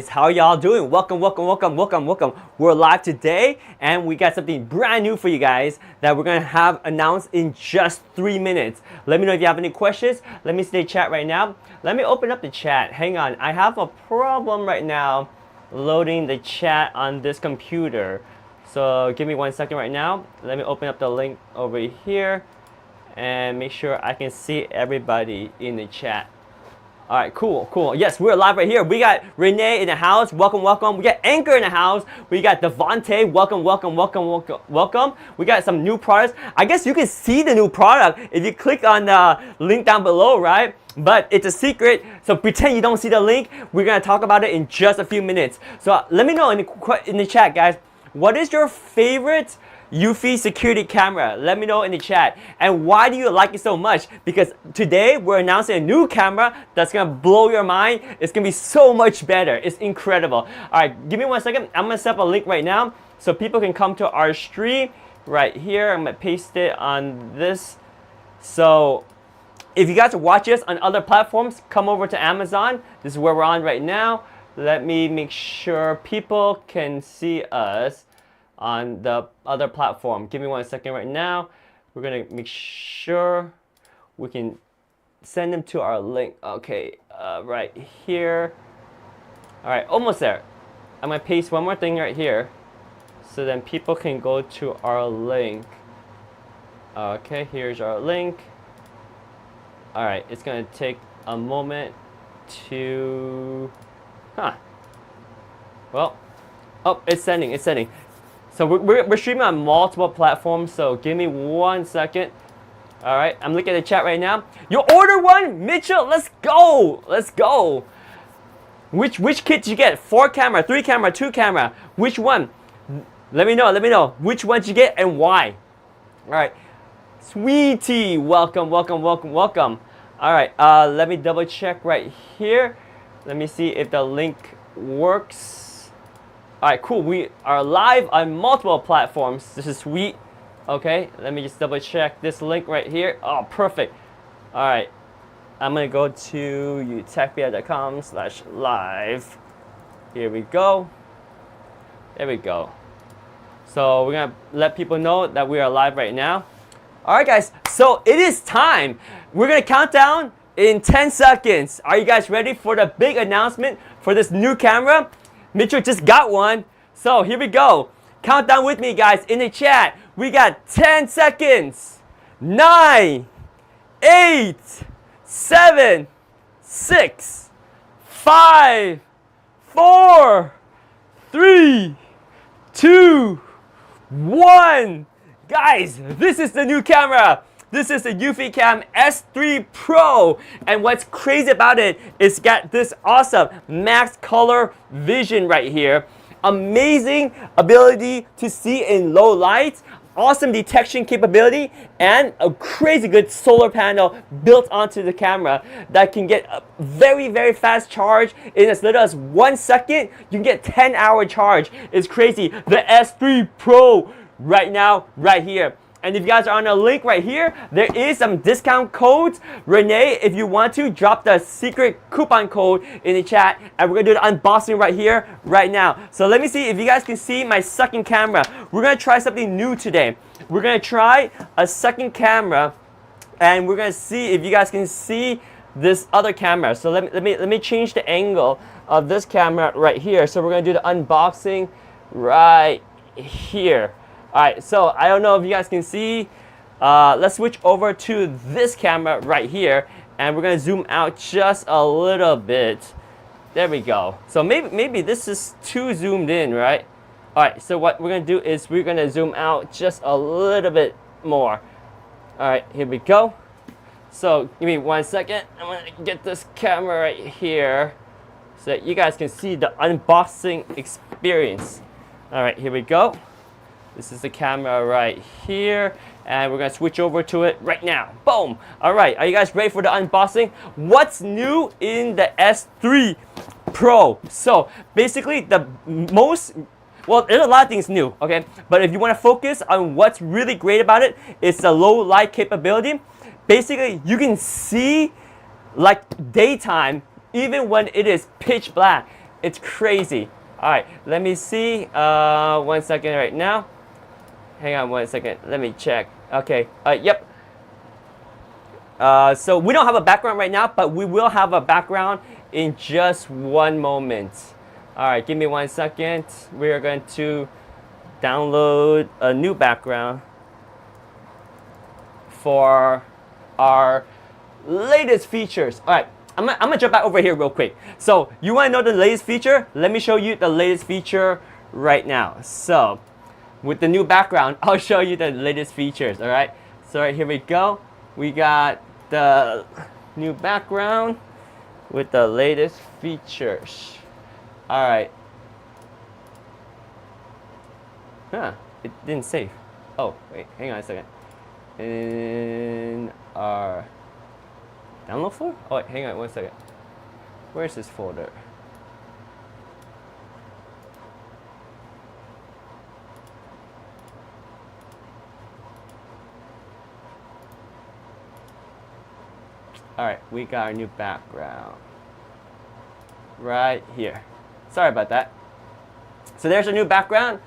How y'all doing? Welcome. We're live today and we got something brand new for you guys that we're gonna have announced in just 3 minutes. Let me know if you have any questions. Let me see the chat right now. Let me open up the chat. Hang on, I have a problem right now loading the chat on this computer. So give me 1 second right now. Let me open up the link over here and make sure I can see everybody in the chat. All right, cool. Yes, we're live right here. We got Renee in the house. Welcome. We got Anchor in the house. We got Devontae. Welcome. We got some new products. I guess you can see the new product if you click on the link down below, right? But it's a secret, so pretend you don't see the link. We're gonna talk about it in just a few minutes. So let me know in the chat, guys. What is your favorite Eufy security camera? Let me know in the chat. And why do you like it so much? Because today we're announcing a new camera that's gonna blow your mind. It's gonna be so much better. It's incredible. All right, give me 1 second. I'm gonna set up a link right now so people can come to our stream right here. I'm gonna paste it on this. So if you guys watch us on other platforms, come over to Amazon. This is where we're on right now. Let me make sure people can see us on the other platform. Give me 1 second right now. We're gonna make sure we can send them to our link. Okay, right here. All right, almost there. I'm gonna paste one more thing right here so then people can go to our link. Okay, here's our link. All right, it's gonna take a moment to, well, oh, it's sending. So we're streaming on multiple platforms, so give me 1 second. All right, I'm looking at the chat right now. You order one, Mitchell, let's go. Which kit did you get? 4 camera, 3 camera, 2 camera? Which one? Let me know. Which one did you get and why? All right, Sweetie, welcome. All right, let me double check right here. Let me see if the link works. All right, cool. We are live on multiple platforms. This is sweet. Okay, let me just double check this link right here. Oh, perfect. All right, I'm gonna go to utechpia.com/live. Here we go. There we go. So we're gonna let people know that we are live right now. All right, guys. So it is time. We're gonna count down in 10 seconds. Are you guys ready for the big announcement for this new camera? Mitchell just got one. So here we go. Countdown with me, guys, in the chat. We got 10 seconds. 9, 8, 7, 6, 5, 4, 3, 2, 1. Guys, this is the new camera. This is the Eufy Cam S3 Pro, and what's crazy about it is got this awesome max color vision right here. Amazing ability to see in low light, awesome detection capability, and a crazy good solar panel built onto the camera that can get a very fast charge in as little as 1 second. You can get 10-hour charge. It's crazy. The S3 Pro right now, right here. And if you guys are on a link right here, there is some discount codes. Renee, if you want to, drop the secret coupon code in the chat, and we're gonna do the unboxing right here, right now. So let me see if you guys can see my second camera. We're gonna try something new today. We're gonna try a second camera, and we're gonna see if you guys can see this other camera. So let me change the angle of this camera right here. So we're gonna do the unboxing right here. All right, so I don't know if you guys can see. Let's switch over to this camera right here, and we're gonna zoom out just a little bit. There we go. So maybe this is too zoomed in, right? All right, so what we're gonna do is we're gonna zoom out just a little bit more. All right, here we go. So give me 1 second. I'm gonna get this camera right here so that you guys can see the unboxing experience. All right, here we go. This is the camera right here, and we're gonna switch over to it right now. Boom! All right, are you guys ready for the unboxing? What's new in the S3 Pro? So basically, there's a lot of things new, okay? But if you wanna focus on what's really great about it, it's the low light capability. Basically, you can see like daytime even when it is pitch black. It's crazy. All right, let me see. 1 second right now. Hang on 1 second. Let me check. Okay. Yep. So we don't have a background right now, but we will have a background in just one moment. All right, give me 1 second. We are going to download a new background for our latest features. All right, I'm gonna jump back over here real quick. So you want to know the latest feature? Let me show you the latest feature right now. So with the new background, I'll show you the latest features. All right, so right here we go. We got the new background with the latest features. All right. Huh, it didn't save. Oh, wait, hang on a second. In our download folder? Oh, wait, hang on 1 second. Where's this folder? All right, we got our new background right here. Sorry about that. So there's a new background.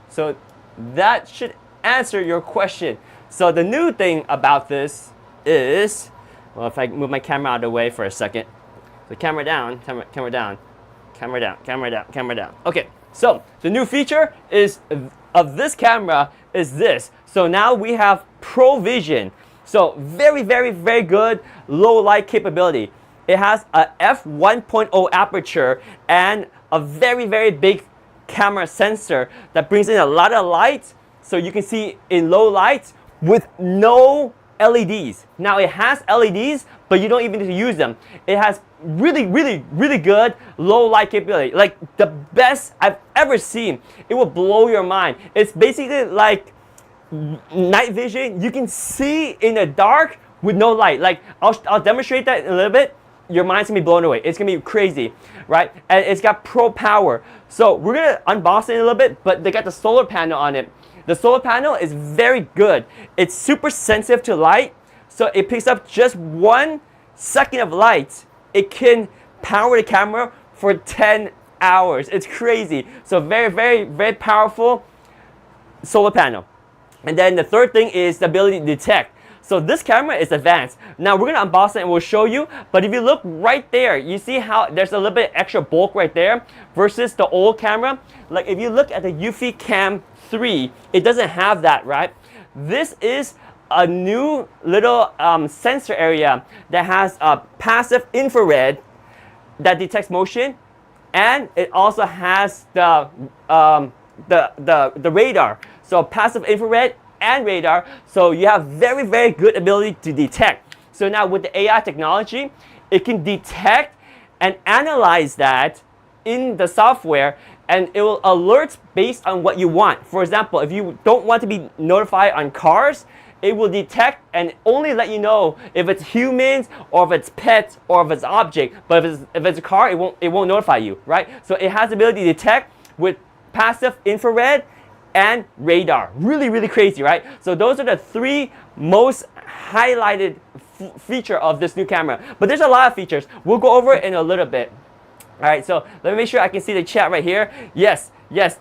So that should answer your question. So the new thing about this is, well, if I move my camera out of the way for a second. So camera down, camera down, camera down, camera down, camera down. Okay, so the new feature is of this camera is this. So now we have Pro Vision. So very, very, very good low light capability. It has a f1.0 aperture and a very, very big camera sensor that brings in a lot of light, so you can see in low light with no LEDs. Now it has LEDs, but you don't even need to use them. It has really, really, really good low light capability, like the best I've ever seen. It will blow your mind. It's basically like night vision. You can see in the dark with no light. Like I'll demonstrate that in a little bit. Your mind's gonna be blown away. It's gonna be crazy, right? And it's got pro power. So we're gonna unbox it in a little bit, but they got the solar panel on it. The solar panel is very good. It's super sensitive to light, so it picks up just 1 second of light. It can power the camera for 10 hours. It's crazy. So very, very, very powerful solar panel. And then the third thing is the ability to detect. So this camera is advanced. Now we're gonna unbox it and we'll show you, but if you look right there, you see how there's a little bit extra bulk right there versus the old camera. Like if you look at the Eufy Cam 3, it doesn't have that, right? This is a new little sensor area that has a passive infrared that detects motion, and it also has the radar. So passive infrared and radar, so you have very, very good ability to detect. So now with the AI technology, it can detect and analyze that in the software, and it will alert based on what you want. For example, if you don't want to be notified on cars, it will detect and only let you know if it's humans or if it's pets or if it's object. But if it's a car, it won't notify you, right? So it has the ability to detect with passive infrared and radar. Really, really crazy, right? So those are the 3 most highlighted feature of this new camera. But there's a lot of features. We'll go over it in a little bit. All right, so let me make sure I can see the chat right here. Yes,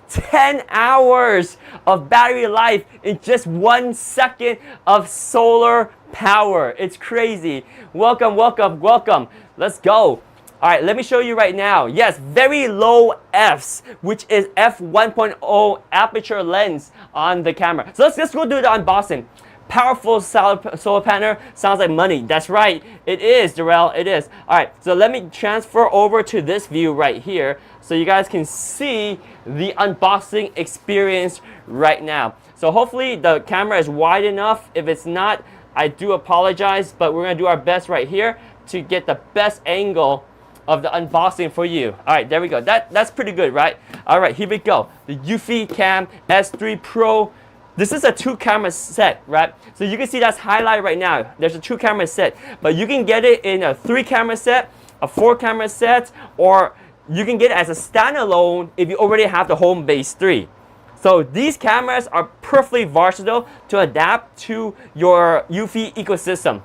10 hours of battery life in just 1 second of solar power. It's crazy. Welcome, welcome, welcome. Let's go. All right, let me show you right now. Yes, very low Fs, which is f1.0 aperture lens on the camera. So let's go do the unboxing. Powerful solar panel sounds like money. That's right, it is, Darrell, it is. All right, so let me transfer over to this view right here so you guys can see the unboxing experience right now. So hopefully the camera is wide enough. If it's not, I do apologize, but we're gonna do our best right here to get the best angle of the unboxing for you. All right, there we go. That's pretty good, right? All right, here we go. The Eufy Cam S3 Pro. This is a 2-camera set, right? So you can see that's highlighted right now. There's a 2-camera set, but you can get it in a 3-camera set, a 4-camera set, or you can get it as a standalone if you already have the Homebase 3. So these cameras are perfectly versatile to adapt to your Eufy ecosystem.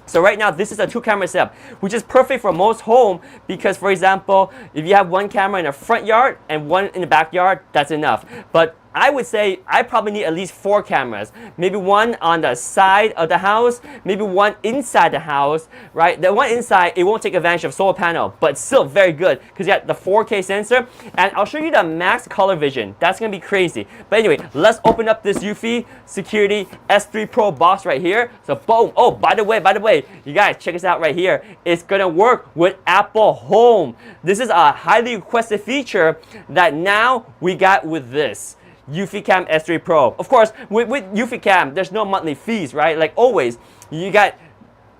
So right now, this is a 2-camera setup, which is perfect for most home because, for example, if you have 1 camera in the front yard and 1 in the backyard, that's enough. But I would say I probably need at least 4 cameras. Maybe 1 on the side of the house, maybe 1 inside the house, right? The 1 inside, it won't take advantage of solar panel, but still very good because you got the 4K sensor. And I'll show you the max color vision. That's going to be crazy. But anyway, let's open up this Eufy Security S3 Pro box right here. So boom. Oh, by the way, you guys, check this out right here. It's going to work with Apple Home. This is a highly requested feature that now we got with this Eufy Cam S3 Pro. Of course, with Eufy Cam, there's no monthly fees, right? Like always, you got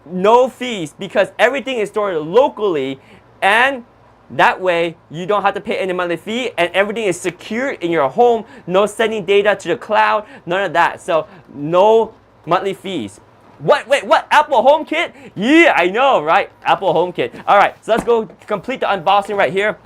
no fees because everything is stored locally, and that way you don't have to pay any monthly fee, and everything is secure in your home. No sending data to the cloud, none of that. So no monthly fees. What? Wait, what? Apple HomeKit? Yeah, I know, right? Apple HomeKit. All right, so let's go complete the unboxing right here.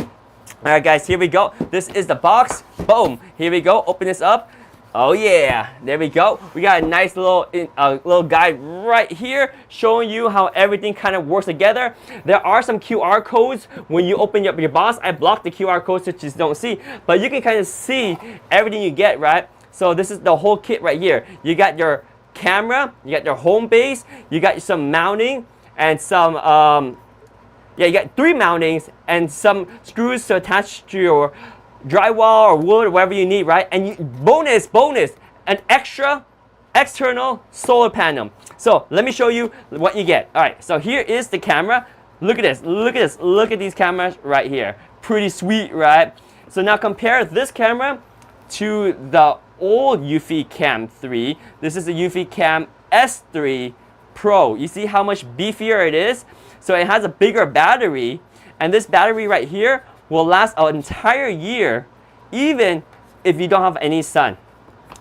All right, guys, here we go. This is the box. Boom. Here we go. Open this up. Oh yeah, there we go. We got a nice little guide right here showing you how everything kind of works together. There are some QR codes when you open up your box. I blocked the QR codes so you just don't see, but you can kind of see everything you get, right? So this is the whole kit right here. You got your camera, you got your home base, you got some mounting and some yeah, you got 3 mountings and some screws to attach to your drywall or wood or whatever you need, right? And bonus, an extra external solar panel. So let me show you what you get. All right, so here is the camera. Look at this, look at these cameras right here. Pretty sweet, right? So now compare this camera to the old Eufy Cam 3. This is the Eufy Cam S3 Pro. You see how much beefier it is? So it has a bigger battery, and this battery right here will last an entire year, even if you don't have any sun.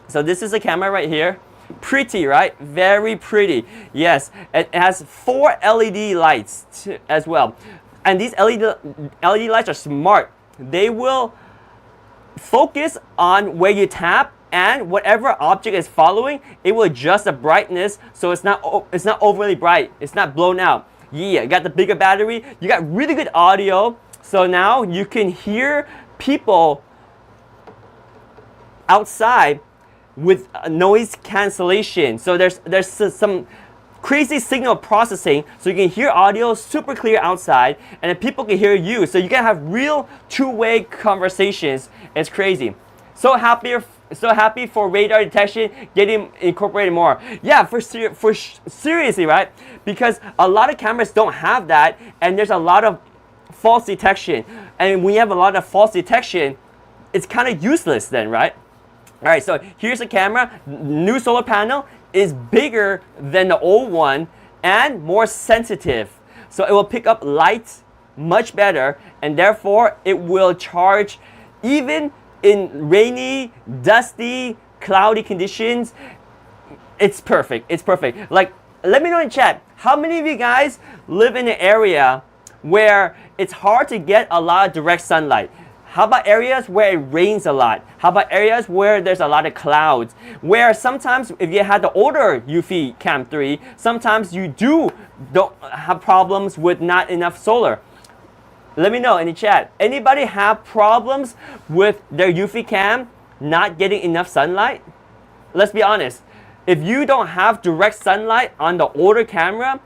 So this is the camera right here. Pretty, right? Very pretty. Yes, it has 4 LED lights as well. And these LED lights are smart. They will focus on where you tap, and whatever object is following, it will adjust the brightness so it's not overly bright. It's not blown out. Yeah, you got the bigger battery. You got really good audio. So now you can hear people outside with noise cancellation. So there's some crazy signal processing, so you can hear audio super clear outside, and then people can hear you. So you can have real 2-way conversations. It's crazy. So happy for radar detection getting incorporated more. Yeah, seriously, right? Because a lot of cameras don't have that, and there's a lot of false detection. And when you have a lot of false detection, it's kind of useless then, right? All right, so here's the camera. New solar panel is bigger than the old one and more sensitive. So it will pick up light much better, and therefore it will charge even in rainy, dusty, cloudy conditions. It's perfect. It's perfect. Like, let me know in chat, how many of you guys live in an area where it's hard to get a lot of direct sunlight? How about areas where it rains a lot? How about areas where there's a lot of clouds? Where sometimes if you had the older Eufy Cam 3, sometimes you don't have problems with not enough solar. Let me know in the chat. Anybody have problems with their Eufy Cam not getting enough sunlight? Let's be honest. If you don't have direct sunlight on the older camera,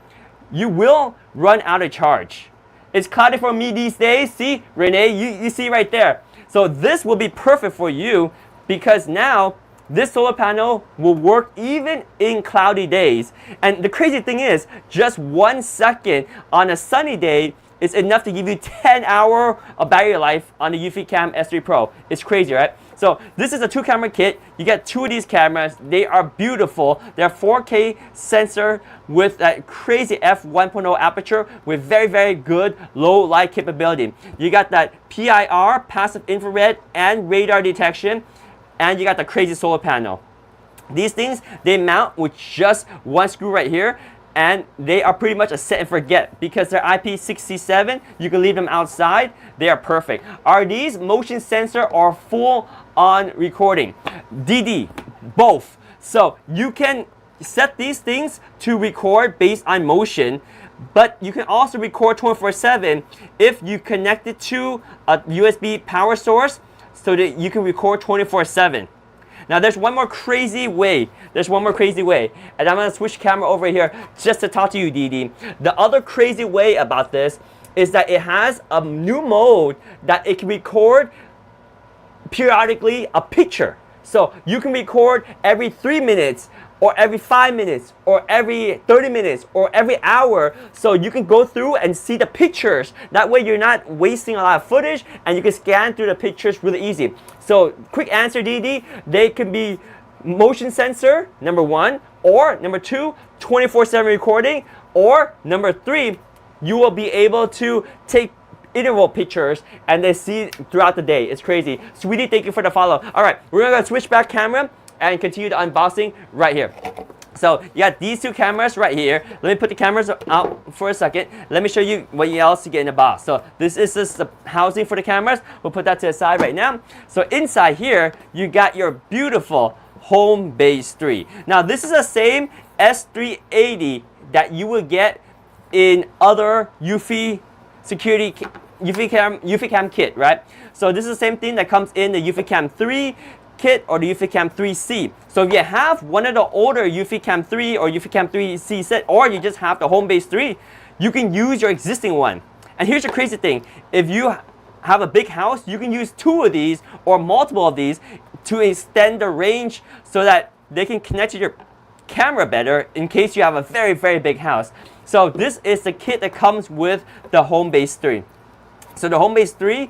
you will run out of charge. It's cloudy for me these days. See, Renee, you see right there. So this will be perfect for you because now this solar panel will work even in cloudy days. And the crazy thing is, just 1 second on a sunny day is enough to give you 10 hours of battery life on the Eufy Cam S3 Pro. It's crazy, right? So this is a 2-camera kit. You get 2 of these cameras. They are beautiful. They're 4K sensor with that crazy f1.0 aperture with very, very good low light capability. You got that PIR, passive infrared, and radar detection, and you got the crazy solar panel. These things, they mount with just 1 screw right here, and they are pretty much a set and forget because they're IP67. You can leave them outside. They are perfect. Are these motion sensor or full on recording? DD, both. So you can set these things to record based on motion, but you can also record 24/7 if you connect it to a USB power source so that you can record 24/7. Now there's one more crazy way. And I'm gonna switch camera over here just to talk to you, Dee. The other crazy way about this is that it has a new mode that it can record periodically a picture. So you can record every 3 minutes, or every 5 minutes, or every 30 minutes, or every hour. So you can go through and see the pictures. That way you're not wasting a lot of footage, and you can scan through the pictures really easy. So quick answer, Dee, they can be motion sensor, number 1, or number 2, 24/7 recording, or number 3, you will be able to take interval pictures and they see throughout the day. It's crazy. Sweetie, thank you for the follow. All right, we're gonna switch back camera and continue the unboxing right here. So you got these two cameras right here. Let me put the cameras out for a second. Let me show you what else you get in the box. So this is just the housing for the cameras. We'll put that to the side right now. So inside here, you got your beautiful Homebase 3. Now this is the same S380 that you would get in other Eufy Eufy Cam kit, right? So this is the same thing that comes in the Eufy Cam 3 kit or the Eufy Cam 3C. So if you have one of the older Eufy Cam 3 or Eufy Cam 3C set, or you just have the Homebase 3, you can use your existing one. And here's the crazy thing. If you have a big house, you can use 2 of these or multiple of these to extend the range so that they can connect to your camera better in case you have a very, very big house. So this is the kit that comes with the Homebase 3. So the Homebase 3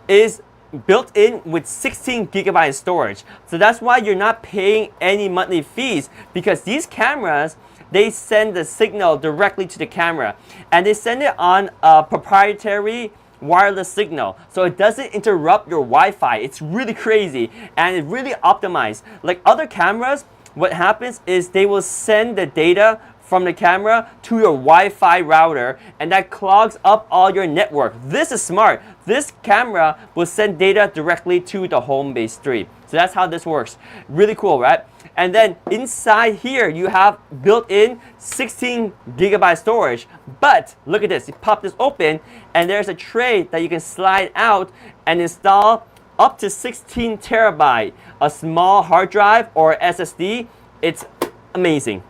is built in with 16 gigabyte storage. So that's why you're not paying any monthly fees, because these cameras, they send the signal directly to the camera, and they send it on a proprietary wireless signal, so it doesn't interrupt your Wi-Fi. It's really crazy, and it's really optimized. Like other cameras, what happens is they will send the data from the camera to your Wi-Fi router, and that clogs up all your network. This is smart. This camera will send data directly to the Homebase 3. So that's how this works. Really cool, right? And then inside here, you have built-in 16 gigabyte storage. But look at this. You pop this open, and there's a tray that you can slide out and install up to 16 terabyte, a small hard drive or SSD. It's amazing.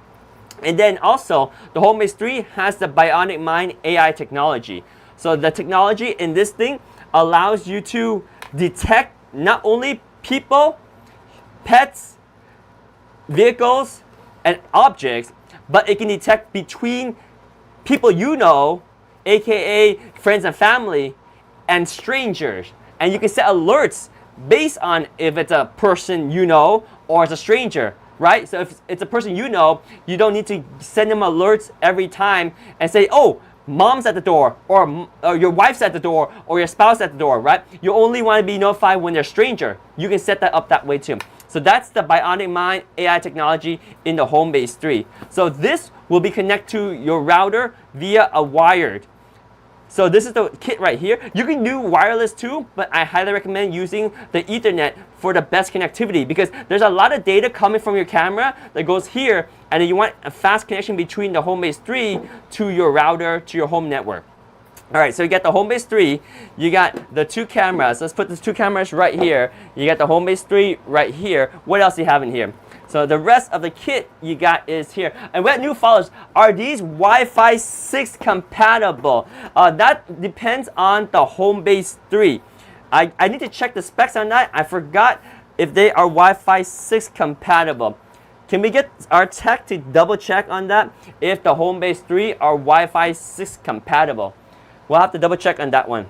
And then also, the Homebase 3 has the Bionic Mind AI technology. So the technology in this thing allows you to detect not only people, pets, vehicles, and objects, but it can detect between people you know, aka friends and family, and strangers. And you can set alerts based on if it's a person you know or it's a stranger. Right? So if it's a person you know, you don't need to send them alerts every time and say, oh, mom's at the door, or your wife's at the door, or your spouse at the door, right? You only want to be notified when they're a stranger. You can set that up that way too. So that's the Bionic Mind AI technology in the Homebase 3. So this will be connected to your router via a wired. So this is the kit right here. You can do wireless too, but I highly recommend using the Ethernet for the best connectivity, because there's a lot of data coming from your camera that goes here, and then you want a fast connection between the Homebase 3 to your router, to your home network. All right, so you got the Homebase 3, you got the 2 cameras. Let's put the 2 cameras right here. You got the Homebase 3 right here. What else do you have in here? So the rest of the kit you got is here. And what new follows, are these Wi-Fi 6 compatible? That depends on the Homebase 3. I need to check the specs on that. I forgot if they are Wi-Fi 6 compatible. Can we get our tech to double check on that if the Homebase 3 are Wi-Fi 6 compatible? We'll have to double check on that one.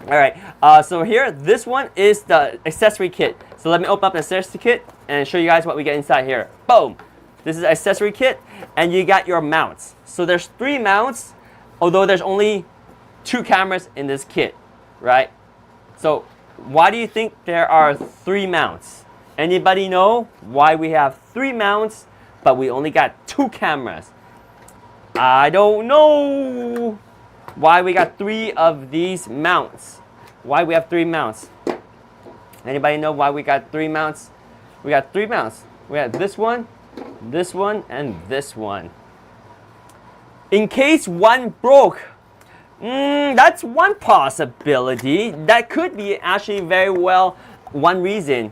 All right, so here, this one is the accessory kit. So let me open up the accessory kit and show you guys what we get inside here. Boom! This is the accessory kit, and you got your mounts. So there's 3 mounts, although there's only 2 cameras in this kit, right? So why do you think there are 3 mounts? Anybody know why we have 3 mounts, but we only got 2 cameras? I don't know why we got 3 of these mounts. Why we have 3 mounts? Anybody know why we got 3 mounts? We got 3 mounts. We have this one, this one, and this one. In case one broke, that's one possibility. That could be actually very well one reason.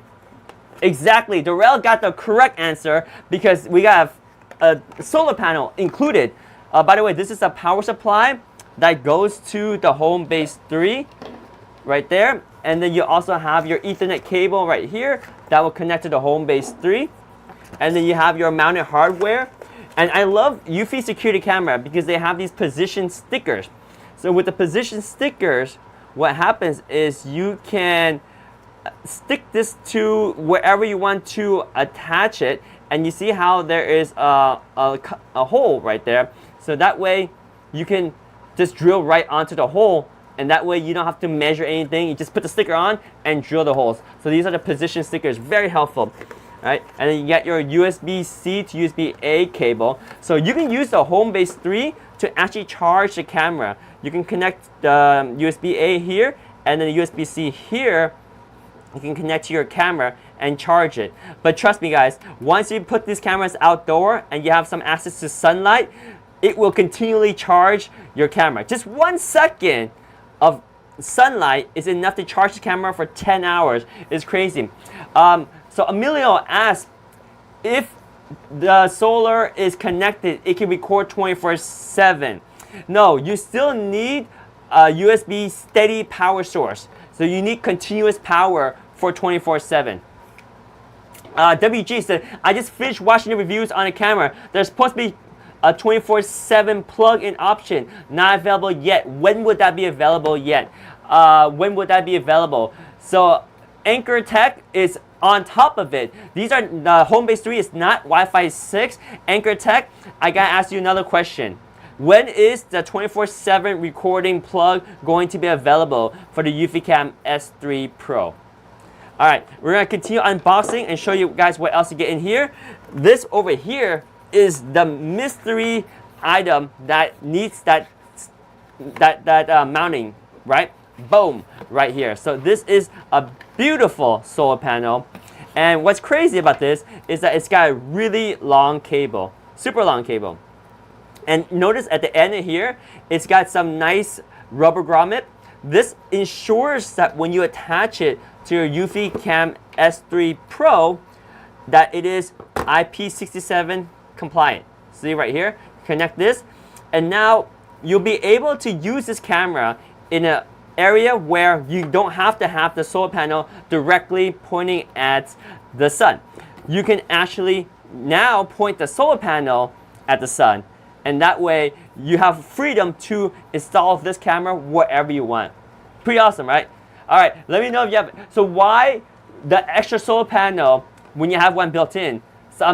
Exactly, Darrell got the correct answer because we got a solar panel included. By the way, this is a power supply that goes to the Homebase 3 right there. And then you also have your Ethernet cable right here that will connect to the Homebase 3. And then you have your mounted hardware. And I love Eufy security camera because they have these position stickers. So with the position stickers, what happens is you can stick this to wherever you want to attach it, and you see how there is a hole right there. So that way you can just drill right onto the hole, and that way you don't have to measure anything. You just put the sticker on and drill the holes. So these are the position stickers, very helpful. Right? And then you get your USB-C to USB-A cable. So you can use the Homebase 3 to actually charge the camera. You can connect the USB-A here and then the USB-C here. You can connect to your camera and charge it. But trust me guys, once you put these cameras outdoor and you have some access to sunlight, it will continually charge your camera. Just 1 second of sunlight is enough to charge the camera for 10 hours. It's crazy. So Emilio asked if the solar is connected, it can record 24/7. No, you still need a USB steady power source. So you need continuous power for 24/7. WG said, I just finished watching the reviews on the camera. There's supposed to be a 24/7 plug-in option. Not available yet. When would that be available yet? When would that be available? So Anchor Tech is on top of it. These are the Homebase 3 is not Wi-Fi 6. Anchor Tech, I gotta ask you another question. When is the 24/7 recording plug going to be available for the Eufy Cam S3 Pro? Alright, we're gonna continue unboxing and show you guys what else to get in here. This over here is the mystery item that needs that mounting, right? Boom, right here. So this is a beautiful solar panel, and what's crazy about this is that it's got a really long cable, super long cable. And notice at the end of here, it's got some nice rubber grommet. This ensures that when you attach it to your Eufy Cam S3 Pro, that it is IP67 compliant. See right here, connect this, and now you'll be able to use this camera in an area where you don't have to have the solar panel directly pointing at the sun. You can actually now point the solar panel at the sun, and that way you have freedom to install this camera wherever you want. Pretty awesome, right? All right, let me know if you have. So why the extra solar panel when you have one built in? So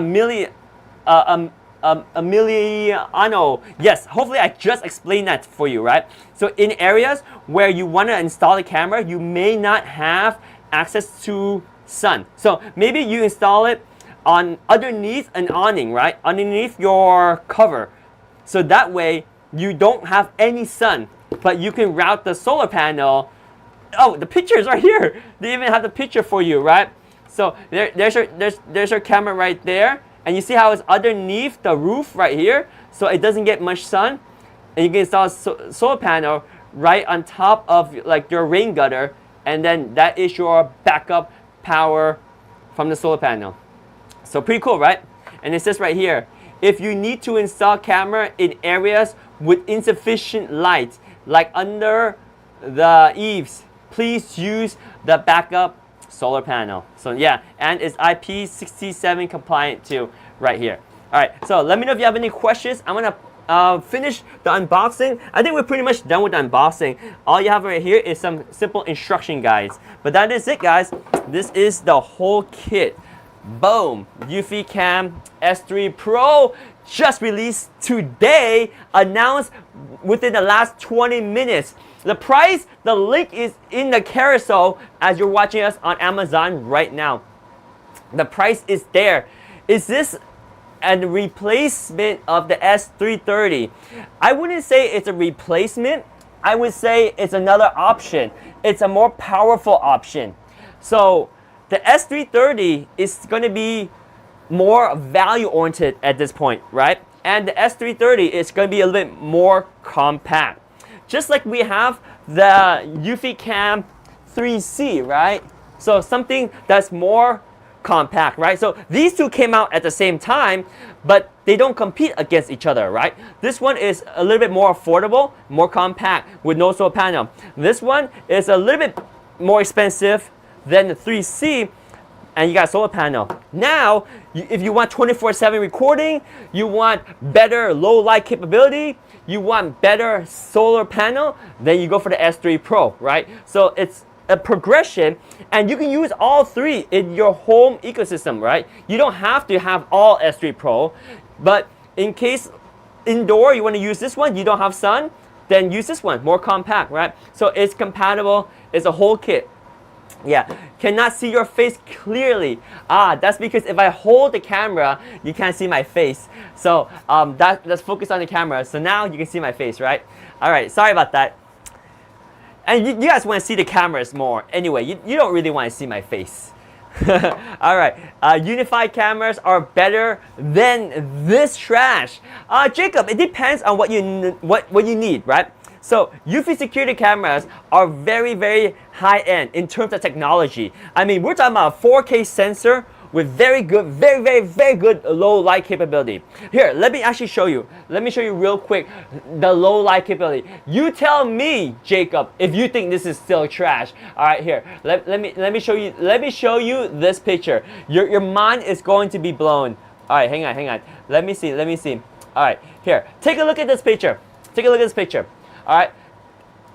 Emiliano, yes, hopefully I just explained that for you, right? So in areas where you want to install the camera, you may not have access to sun. So maybe you install it on underneath an awning, right? Underneath your cover. So that way you don't have any sun, but you can route the solar panel. Oh, the pictures are here. They even have the picture for you, right? So there's your camera right there. And you see how it's underneath the roof right here, so it doesn't get much sun. And you can install a solar panel right on top of like your rain gutter, and then that is your backup power from the solar panel. So pretty cool, right? And it says right here, if you need to install camera in areas with insufficient light, like under the eaves, please use the backup solar panel. So yeah, and it's IP67 compliant too, right here. All right, so let me know if you have any questions. I'm gonna finish the unboxing. I think we're pretty much done with the unboxing. All you have right here is some simple instruction guides. But that is it, guys. This is the whole kit. Boom, Eufy Cam S3 Pro just released today, announced within the last 20 minutes. The price, the link is in the carousel as you're watching us on Amazon right now. The price is there. Is this a replacement of the S330? I wouldn't say it's a replacement. I would say it's another option. It's a more powerful option. So the S330 is going to be more value oriented at this point, right? And the S330 is going to be a little bit more compact. Just like we have the Eufy Cam 3C, right? So something that's more compact, right? So these two came out at the same time, but they don't compete against each other, right? This one is a little bit more affordable, more compact with no solar panel. This one is a little bit more expensive than the 3C, and you got a solar panel. Now, if you want 24/7 recording, you want better low light capability, you want better solar panel, then you go for the S3 Pro, right? So it's a progression, and you can use all three in your home ecosystem, right? You don't have to have all S3 Pro, but in case indoor you want to use this one, you don't have sun, then use this one, more compact, right? So it's compatible, it's a whole kit. Yeah, cannot see your face clearly. That's because if I hold the camera, you can't see my face. So let's focus on the camera. So now you can see my face, right? All right, sorry about that. And you guys want to see the cameras more. Anyway, you don't really want to see my face. All right, unified cameras are better than this trash. Jacob, it depends on what you need, right? So Eufy security cameras are very, very high end in terms of technology. I mean, we're talking about a 4K sensor with very good, very, very, very good low light capability. Here, let me actually show you. Let me show you real quick the low light capability. You tell me, Jacob, if you think this is still trash. All right, here. Let me show you. Let me show you this picture. Your mind is going to be blown. All right, hang on. Let me see. All right, here. Take a look at this picture. All right,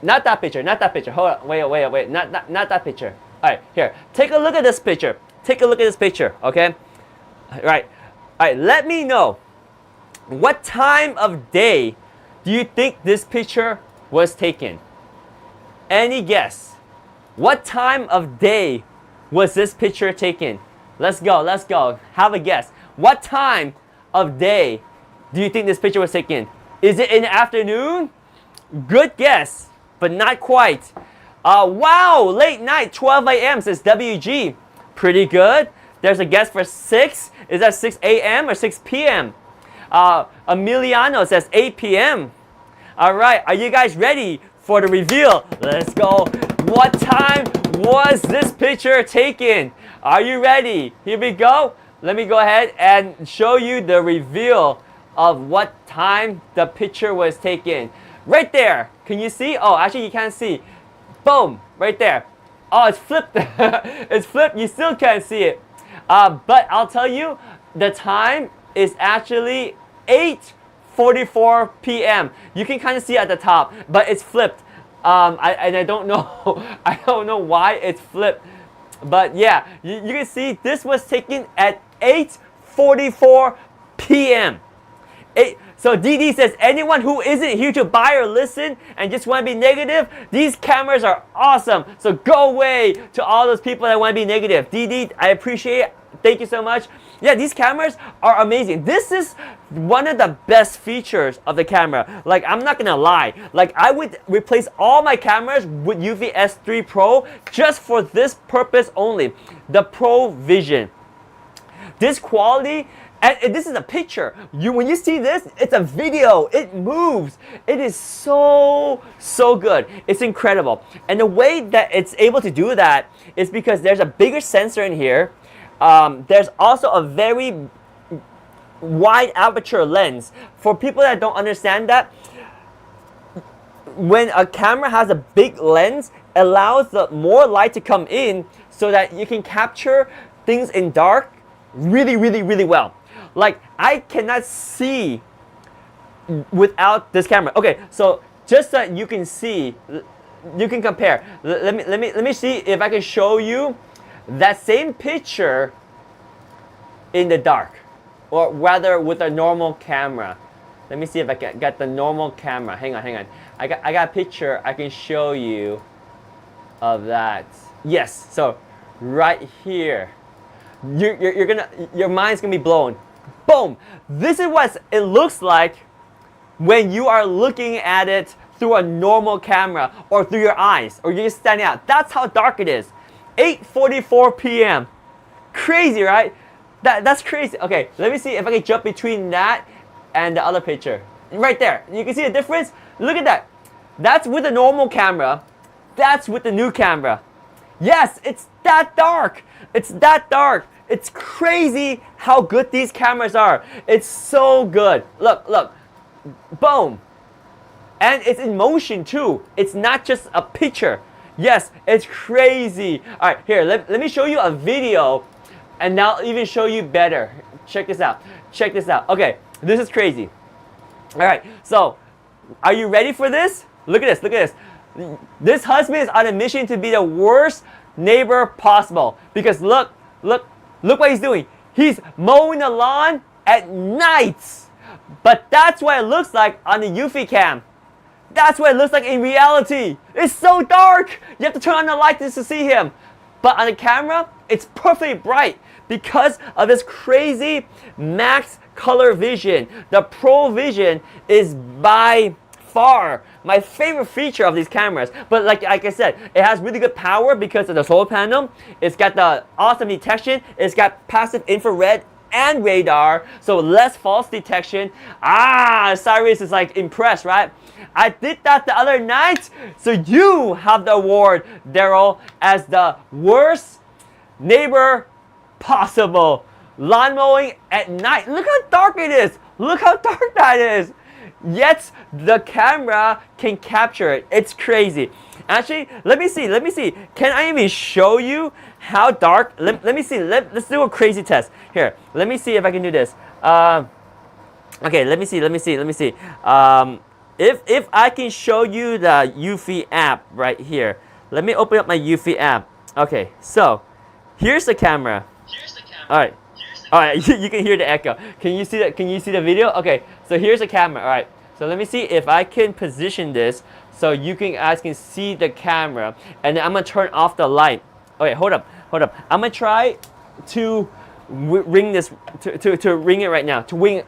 not that picture. Hold on, wait. Not that picture. All right, here. Take a look at this picture. Okay? All right. Let me know, what time of day do you think this picture was taken? Any guess? What time of day was this picture taken? Let's go. Have a guess. What time of day do you think this picture was taken? Is it in the afternoon? Good guess, but not quite. Wow, late night, 12 a.m. says WG. Pretty good. There's a guess for 6. Is that 6 a.m. or 6 p.m.? Emiliano says 8 p.m. All right, are you guys ready for the reveal? Let's go. What time was this picture taken? Are you ready? Here we go. Let me go ahead and show you the reveal of what time the picture was taken. Right there. Can you see? Oh, actually you can't see. Boom, right there. Oh, it's flipped. It's flipped. You still can't see it. But I'll tell you, the time is actually 8:44 p.m. You can kind of see at the top, but it's flipped. I don't know. I don't know why it's flipped. But yeah, you can see this was taken at 8:44 p.m. So DD says, anyone who isn't here to buy or listen and just want to be negative, these cameras are awesome. So go away to all those people that want to be negative. DD, I appreciate it. Thank you so much. Yeah, these cameras are amazing. This is one of the best features of the camera. Like, I'm not gonna lie. Like, I would replace all my cameras with Eufy S3 Pro just for this purpose only. The Pro Vision. This quality. And this is a picture. When you see this, it's a video. It moves. It is so good. It's incredible. And the way that it's able to do that is because there's a bigger sensor in here. There's also a very wide aperture lens. For people that don't understand that, when a camera has a big lens, it allows the more light to come in so that you can capture things in dark really well. Like, I cannot see without this camera. Okay, so just so that you can see, you can compare. Let me see if I can show you that same picture in the dark, or rather with a normal camera. Let me see if I can get the normal camera. Hang on. I got a picture I can show you of that. Yes. So right here, your mind's gonna be blown. Boom! This is what it looks like when you are looking at it through a normal camera or through your eyes, or you're just standing out. That's how dark it is. 8:44 p.m. Crazy, right? That's crazy. Okay, let me see if I can jump between that and the other picture. Right there. You can see the difference? Look at that. That's with the normal camera. That's with the new camera. Yes, it's that dark. It's that dark. It's crazy how good these cameras are. It's so good. Look, look. Boom. And it's in motion too. It's not just a picture. Yes, it's crazy. All right, here, let me show you a video and now I'll even show you better. Check this out. Check this out. Okay, this is crazy. All right, so are you ready for this? Look at this, look at this. This husband is on a mission to be the worst neighbor possible because look what he's doing. He's mowing the lawn at night. But that's what it looks like on the Eufy cam. That's what it looks like in reality. It's so dark. You have to turn on the light just to see him. But on the camera, it's perfectly bright because of this crazy max color vision. The Pro Vision is by far my favorite feature of these cameras. But like I said, it has really good power because of the solar panel. It's got the awesome detection. It's got passive infrared and radar, so less false detection. Cyrus is like impressed, right? I did that the other night, so you have the award, Daryl, as the worst neighbor possible. Lawn mowing at night. Look how dark it is. Look how dark that is. Yet the camera can capture it. It's crazy. Actually, let me see. Can I even show you how dark? Let me see. Let's do a crazy test. Here, let me see if I can do this. Okay, let me see. If I can show you the Eufy app right here. Let me open up my Eufy app. Okay, so here's the camera. All right. You can hear the echo. Can you see that? Can you see the video? Okay, so here's the camera. All right. So let me see if I can position this so you guys can see the camera. And then I'm gonna turn off the light. Okay, hold up. I'm gonna try to ring this to ring it right now. To wing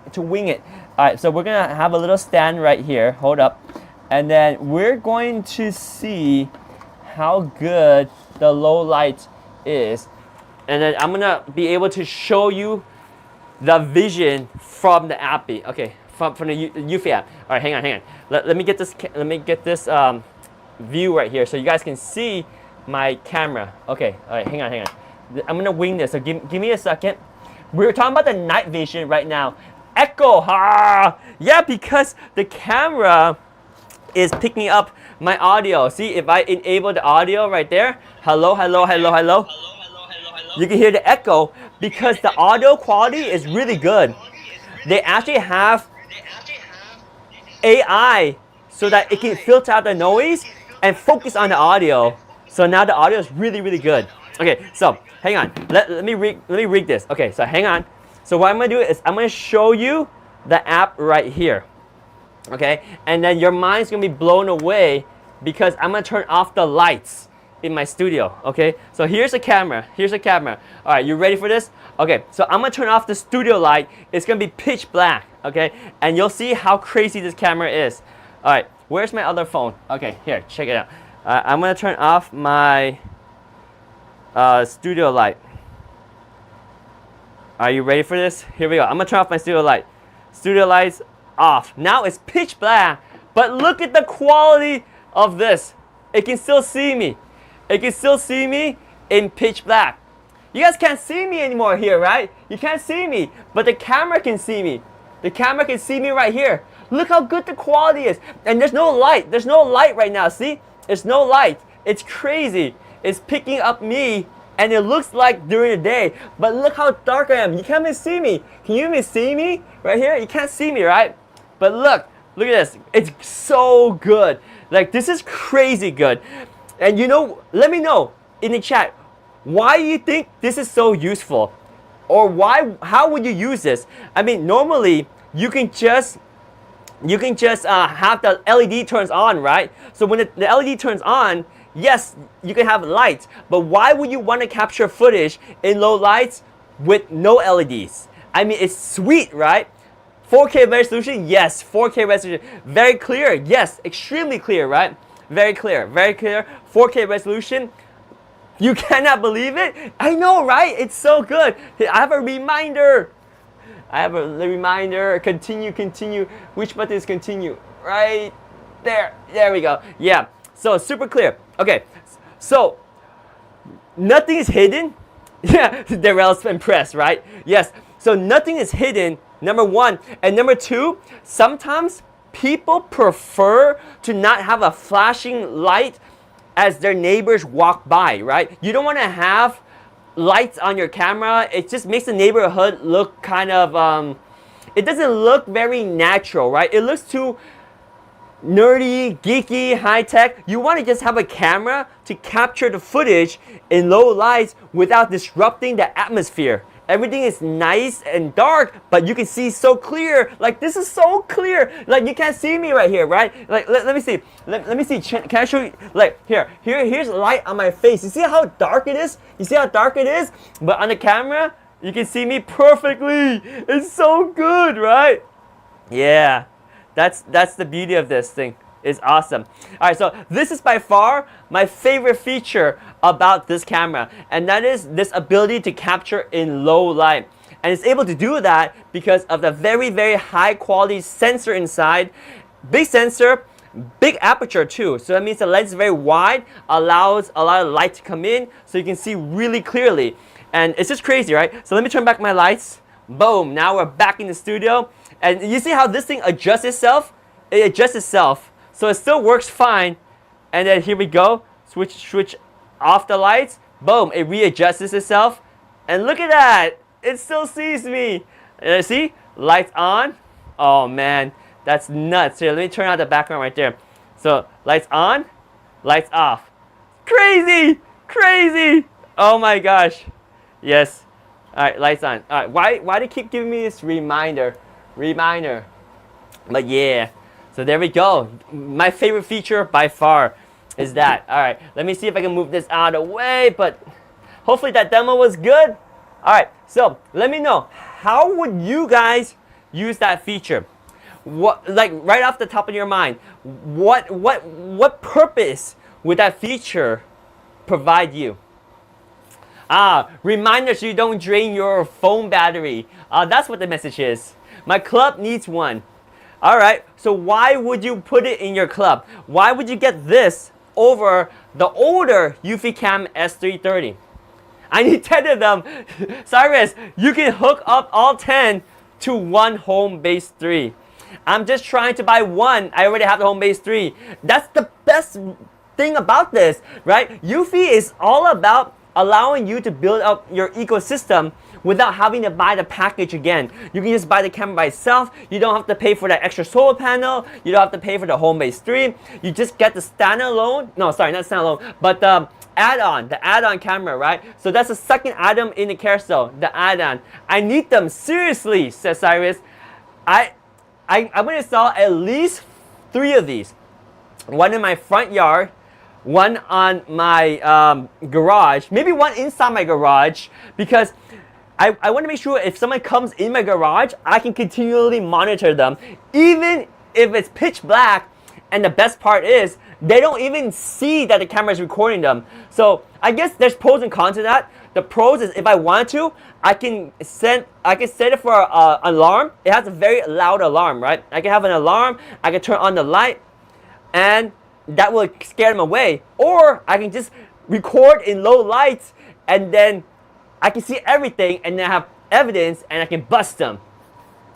it. All right. So we're gonna have a little stand right here. Hold up. And then we're going to see how good the low light is. And then I'm gonna be able to show you the vision from the app. Okay, from the Eufy app. All right, hang on. Let me get this. Let me get this view right here so you guys can see my camera. Okay, all right, hang on. I'm gonna wing this. So give me a second. We're talking about the night vision right now. Echo, yeah, because the camera is picking up my audio. See, if I enable the audio right there, hello. You can hear the echo because the audio quality is really good. They actually have AI so that it can filter out the noise and focus on the audio. So now the audio is really good. Okay, so hang on. Let me rig this. Okay, so hang on. So what I'm gonna do is I'm gonna show you the app right here. Okay, and then your mind's gonna be blown away because I'm gonna turn off the lights in my studio. Okay, so here's the camera. All right, you ready for this? Okay, so I'm gonna turn off the studio light. It's gonna be pitch black. Okay, and you'll see how crazy this camera is. All right, where's my other phone? Okay, here, check it out. I'm gonna turn off my studio light. Are you ready for this? Here we go. I'm gonna turn off my studio light. Studio lights off. Now it's pitch black, but look at the quality of this. It can still see me. It can still see me in pitch black. You guys can't see me anymore here, right? You can't see me, but the camera can see me. The camera can see me right here. Look how good the quality is. And there's no light. There's no light right now, see? There's no light. It's crazy. It's picking up me, and it looks like during the day. But look how dark I am. You can't even see me. Can you even see me right here? You can't see me, right? But look at this. It's so good. Like, this is crazy good. And you know, let me know in the chat, why you think this is so useful? Or how would you use this? I mean, normally, you can just have the LED turns on, right? So when the LED turns on, yes, you can have lights, but why would you want to capture footage in low lights with no LEDs? I mean, it's sweet, right? 4K resolution, yes, 4K resolution. Very clear, yes, extremely clear, right? Very clear, 4K resolution. You cannot believe it? I know, right? It's so good. I have a reminder. I have a reminder. Continue, continue. Which button is continue? Right there. There we go. Yeah. So super clear. Okay. So nothing is hidden. Yeah. Darrell's impressed, right? Yes. So nothing is hidden. Number one. And number two, sometimes people prefer to not have a flashing light as their neighbors walk by, right? You don't want to have lights on your camera. It just makes the neighborhood look kind of, it doesn't look very natural, right? It looks too nerdy, geeky, high-tech. You want to just have a camera to capture the footage in low lights without disrupting the atmosphere. Everything is nice and dark, but you can see so clear. Like, this is so clear. Like, you can't see me right here, right? Like, let me see. Let me see. Can I show you? Like, here's light on my face. You see how dark it is? You see how dark it is? But on the camera, you can see me perfectly. It's so good, right? Yeah. That's the beauty of this thing. It's awesome. All right, so this is by far my favorite feature about this camera, and that is this ability to capture in low light. And it's able to do that because of the very, very high quality sensor inside. Big sensor, big aperture too. So that means the lens is very wide, allows a lot of light to come in so you can see really clearly. And it's just crazy, right? So let me turn back my lights. Boom, now we're back in the studio. And you see how this thing adjusts itself? It adjusts itself. So it still works fine. And then here we go. Switch off the lights. Boom, it readjusts itself. And look at that. It still sees me. See? Lights on. Oh man, that's nuts. Here, let me turn out the background right there. So lights on, lights off. Crazy, crazy. Oh my gosh. Yes. All right, lights on. All right, why do you keep giving me this reminder? But yeah. So there we go. My favorite feature by far is that. All right, let me see if I can move this out of the way, but hopefully that demo was good. All right, so let me know, how would you guys use that feature? What, like right off the top of your mind, what purpose would that feature provide you? Reminders so you don't drain your phone battery. That's what the message is. My club needs one. All right, so why would you put it in your club? Why would you get this over the older Eufy Cam S330? I need 10 of them. Cyrus, you can hook up all 10 to one Homebase 3. I'm just trying to buy one. I already have the Homebase 3. That's the best thing about this, right? Eufy is all about allowing you to build up your ecosystem without having to buy the package again. You can just buy the camera by itself. You don't have to pay for that extra solar panel. You don't have to pay for the Homebase 3. You just get the standalone, no, sorry, not standalone, but the add-on camera, right? So that's the second item in the carousel, the add-on. I need them, seriously, says Cyrus. I'm going to install at least 3 of these. One in my front yard, one on my garage, maybe one inside my garage, because I want to make sure if someone comes in my garage, I can continually monitor them, even if it's pitch black. And the best part is, they don't even see that the camera is recording them. So I guess there's pros and cons to that. The pros is, if I wanted to, I can set it for an alarm. It has a very loud alarm, right? I can have an alarm, I can turn on the light, and that will scare them away. Or I can just record in low lights, and then I can see everything, and then have evidence, and I can bust them.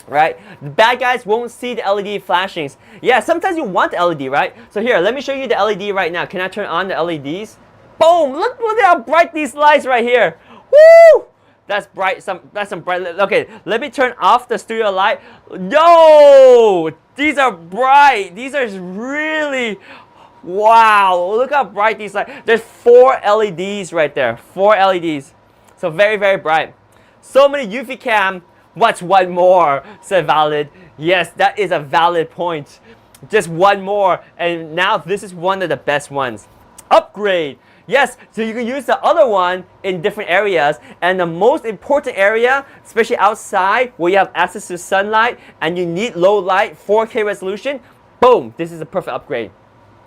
Right? The bad guys won't see the LED flashings. Yeah, sometimes you want the LED, right? So here, let me show you the LED right now. Can I turn on the LEDs? Boom! Look at how bright these lights right here. Woo! That's bright. That's some bright. Okay, let me turn off the studio light. Yo! These are bright. These are really, wow! Look how bright these lights. There's 4 LEDs right there. 4 LEDs. So very, very bright. So many Eufy Cam. What's one more? Said Valid. Yes, that is a valid point. Just one more, and now this is one of the best ones. Upgrade. Yes, so you can use the other one in different areas, and the most important area, especially outside where you have access to sunlight and you need low light, 4K resolution, boom, this is a perfect upgrade.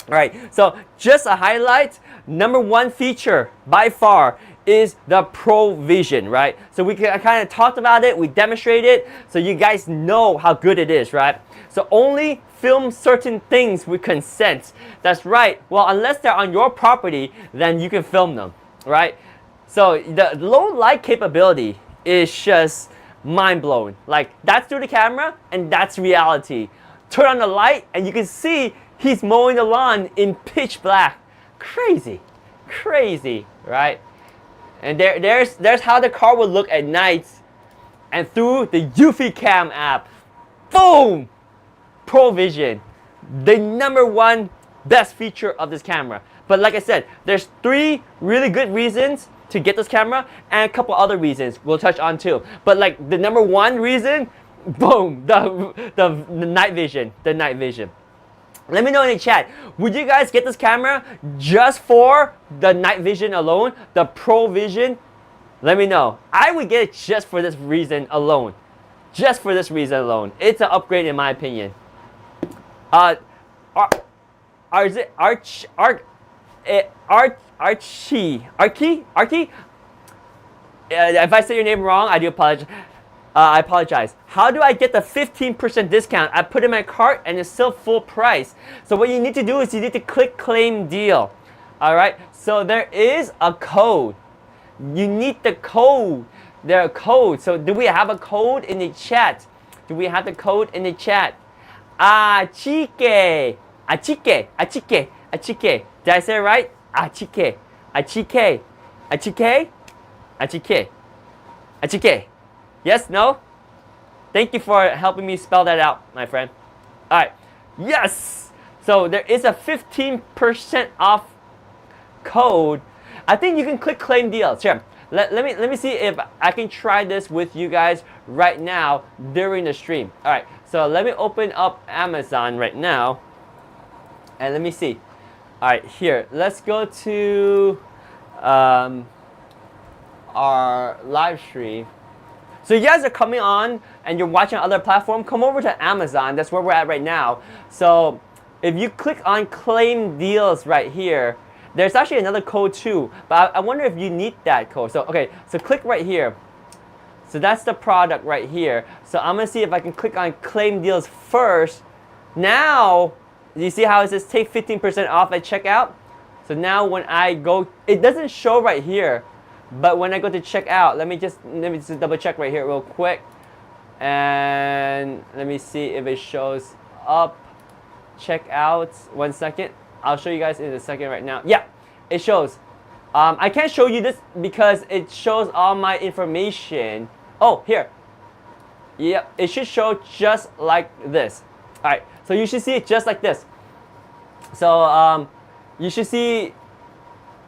All right, so just a highlight, number one feature by far is the Pro Vision, right? So we kind of talked about it, we demonstrated it, so you guys know how good it is, right? So only film certain things with consent. That's right. Well, unless they're on your property, then you can film them, right? So the low light capability is just mind-blowing. Like, that's through the camera, and that's reality. Turn on the light, and you can see he's mowing the lawn in pitch black. Crazy, crazy, right? And there's how the car will look at night, and through the Eufy Cam app. Boom! Pro Vision, the number one best feature of this camera. But like I said, there's 3 really good reasons to get this camera, and a couple other reasons we'll touch on too. But like the number one reason, boom, the night vision, the night vision. Let me know in the chat, would you guys get this camera just for the night vision alone, the Pro Vision? Let me know. I would get it just for this reason alone. Just for this reason alone. It's an upgrade in my opinion. Archie? If I say your name wrong, I do apologize. I apologize. How do I get the 15% discount? I put in my cart and it's still full price. So what you need to do is you need to click claim deal. All right. So there is a code. You need the code. There are codes. So do we have a code in the chat? Do we have the code in the chat? Achike. Achike. Achike. Achike. Did I say it right? Achike. Achike. Achike. Achike. Achike. Yes? No? Thank you for helping me spell that out, my friend. All right. Yes! So there is a 15% off code. I think you can click claim deals. Here, let me see if I can try this with you guys right now during the stream. All right. So let me open up Amazon right now. And let me see. All right. Here. Let's go to our live stream. So you guys are coming on and you're watching other platform, come over to Amazon. That's where we're at right now. So if you click on claim deals right here, there's actually another code too, but I wonder if you need that code. So okay, so click right here. So that's the product right here. So I'm gonna see if I can click on claim deals first. Now, you see how it says take 15% off at checkout? So now when I go, it doesn't show right here. But when I go to check out, let me just double check right here real quick. And let me see if it shows up. Check out. 1 second. I'll show you guys in a second right now. Yeah, it shows. I can't show you this because it shows all my information. Oh, here. Yep, it should show just like this. All right, so you should see it just like this. So you should see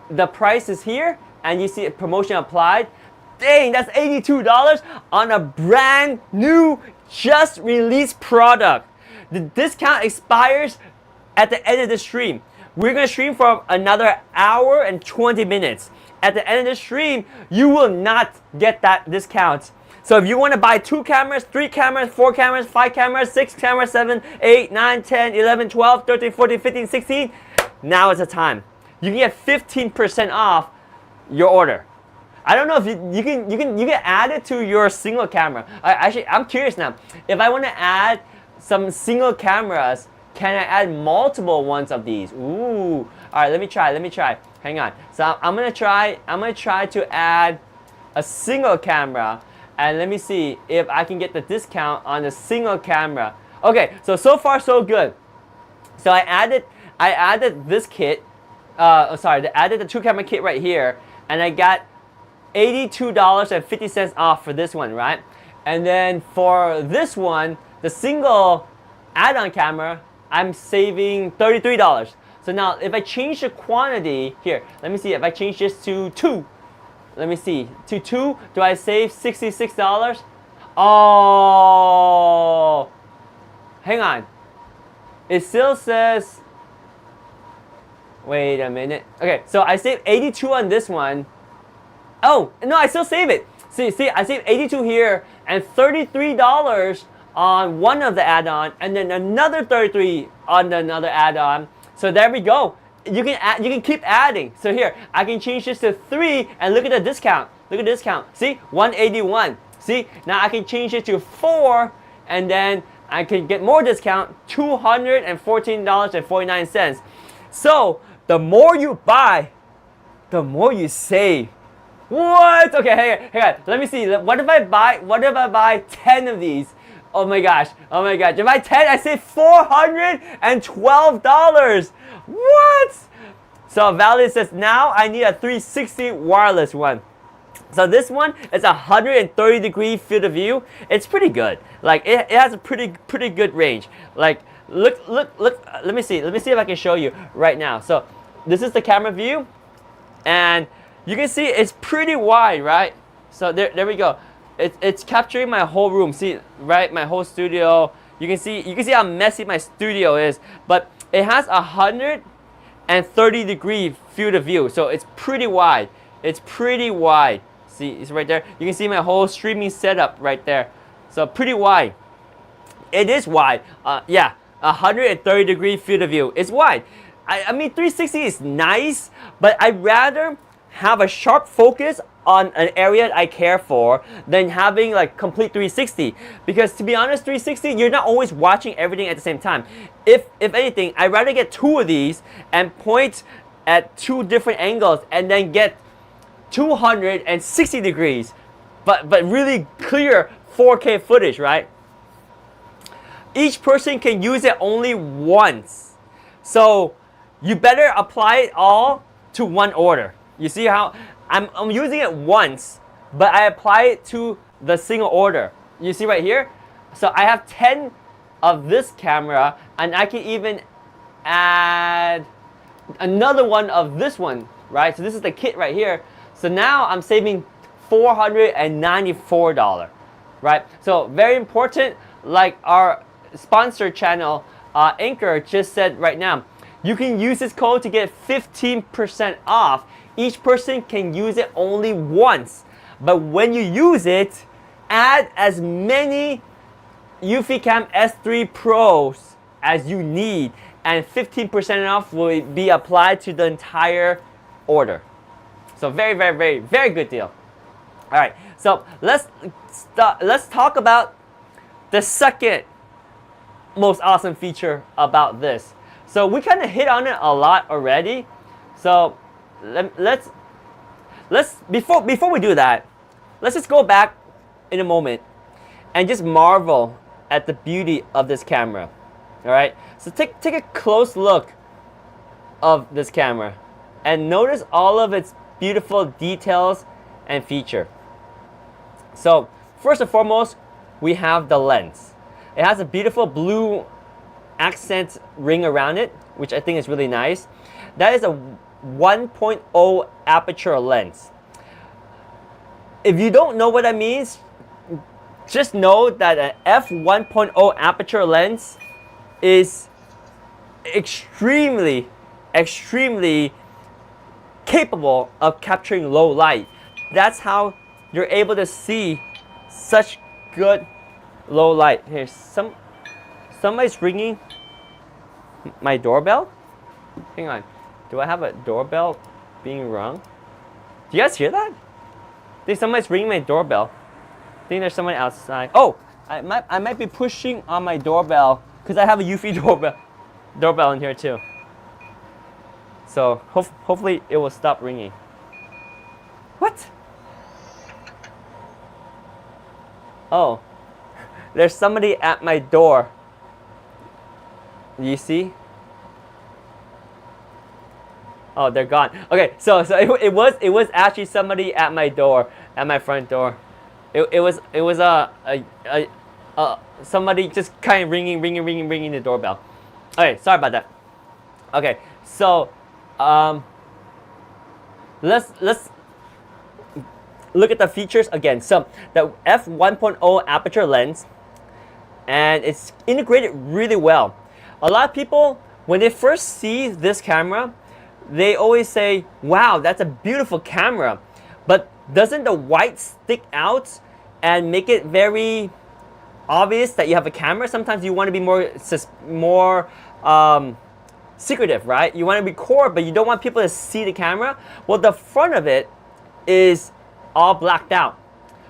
the price is here. And you see a promotion applied. Dang, that's $82 on a brand new, just released product. The discount expires at the end of the stream. We're gonna stream for another hour and 20 minutes. At the end of the stream, you will not get that discount. So if you wanna buy 2 cameras, 3 cameras, 4 cameras, 5 cameras, 6 cameras, 7, 8, 9, 10, 11, 12, 13, 14, 15, 16, now is the time. You can get 15% off your order. I don't know if you can add it to your single camera. I'm curious now. If I want to add some single cameras, can I add multiple ones of these? Ooh. All right, let me try. Hang on. So I'm gonna try to add a single camera, and let me see if I can get the discount on the single camera. Okay, so far so good. So I added this kit. I added the 2 camera kit right here. And I got $82.50 off for this one, right? And then for this one, the single add-on camera, I'm saving $33. So now if I change the quantity, here, let me see, if I change this to 2, let me see, to 2, do I save $66? Oh, hang on. It still says, wait a minute. Okay, so I saved 82 on this one. Oh, no, I still save it. See, I saved 82 here and $33 on one of the add-on, and then another $33 on another add-on. So there we go. You can add, you can keep adding. So here, I can change this to 3 and look at the discount. Look at the discount. See, 181. See, now I can change it to 4 and then I can get more discount, $214.49. So the more you buy, the more you save. What? Okay, hey guys, let me see. What if I buy 10 of these? Oh my gosh. If I buy 10, I save $412. What? So Valerie says, now I need a 360 wireless one. So this one is 130 degree field of view. It's pretty good. Like it has a pretty good range. Like look. Let me see if I can show you right now. So this is the camera view, and you can see it's pretty wide, right? So there we go. It's capturing my whole room. See, right? My whole studio. You can see how messy my studio is, but it has 130 degree field of view. So it's pretty wide. It's pretty wide. See, it's right there. You can see my whole streaming setup right there. So pretty wide. It is wide. Yeah, 130 degree field of view. It's wide. I mean, 360 is nice, but I'd rather have a sharp focus on an area I care for than having like complete 360. Because to be honest, 360, you're not always watching everything at the same time. If anything, I'd rather get 2 of these and point at 2 different angles and then get 260 degrees, but really clear 4K footage, right? Each person can use it only once. So you better apply it all to one order. You see how I'm using it once, but I apply it to the single order. You see right here? So I have 10 of this camera, and I can even add another one of this one, right? So this is the kit right here. So now I'm saving $494, right? So very important, like our sponsor channel, Anchor, just said right now, you can use this code to get 15% off. Each person can use it only once. But when you use it, add as many Eufy Cam S3 Pros as you need, and 15% off will be applied to the entire order. So very good deal. All right, so let's talk about the second most awesome feature about this. So we kind of hit on it a lot already. So let's before we do that, let's just go back in a moment and just marvel at the beauty of this camera. All right, so take a close look of this camera and notice all of its beautiful details and feature. So first and foremost, we have the lens. It has a beautiful blue accent ring around it, which I think is really nice. That is a 1.0 aperture lens. If you don't know what that means, just know that an f1.0 aperture lens is extremely capable of capturing low light. That's how you're able to see such good low light. Here's somebody's ringing my doorbell. Hang on, do I have a doorbell being rung? Do you guys hear that? I think somebody's ringing my doorbell. I think there's someone outside. Oh, I might be pushing on my doorbell because I have a Eufy doorbell in here too. So hopefully it will stop ringing. What? Oh, there's somebody at my door. You see? Oh, they're gone. Okay, so it was actually somebody at my door, at my front door. It was somebody just kind of ringing the doorbell. Okay, sorry about that. Okay, so let's look at the features again. So the f1.0 aperture lens, and it's integrated really well. A lot of people, when they first see this camera, they always say, wow, that's a beautiful camera. But doesn't the white stick out and make it very obvious that you have a camera? Sometimes you want to be more secretive, right? You want to record, but you don't want people to see the camera. Well, the front of it is all blacked out.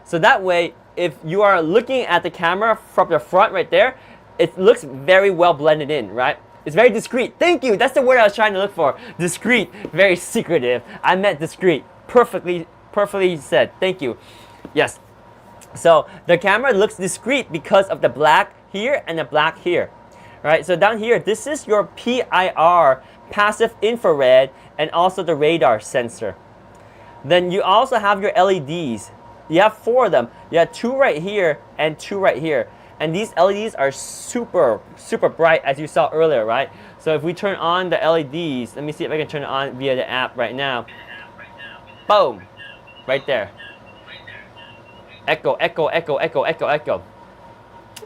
So that way, if you are looking at the camera from the front right there, it looks very well blended in, right? It's very discreet. Thank you. That's the word I was trying to look for. Discreet, very secretive. I meant discreet. Perfectly said. Thank you. Yes. So the camera looks discreet because of the black here and the black here. Right? So down here, this is your PIR, passive infrared, and also the radar sensor. Then you also have your LEDs. You have 4 of them. You have 2 right here and 2 right here. And these LEDs are super bright, as you saw earlier, right? So if we turn on the LEDs, let me see if I can turn it on via the app right now. Boom! Right there. Echo, echo, echo, echo, echo, echo.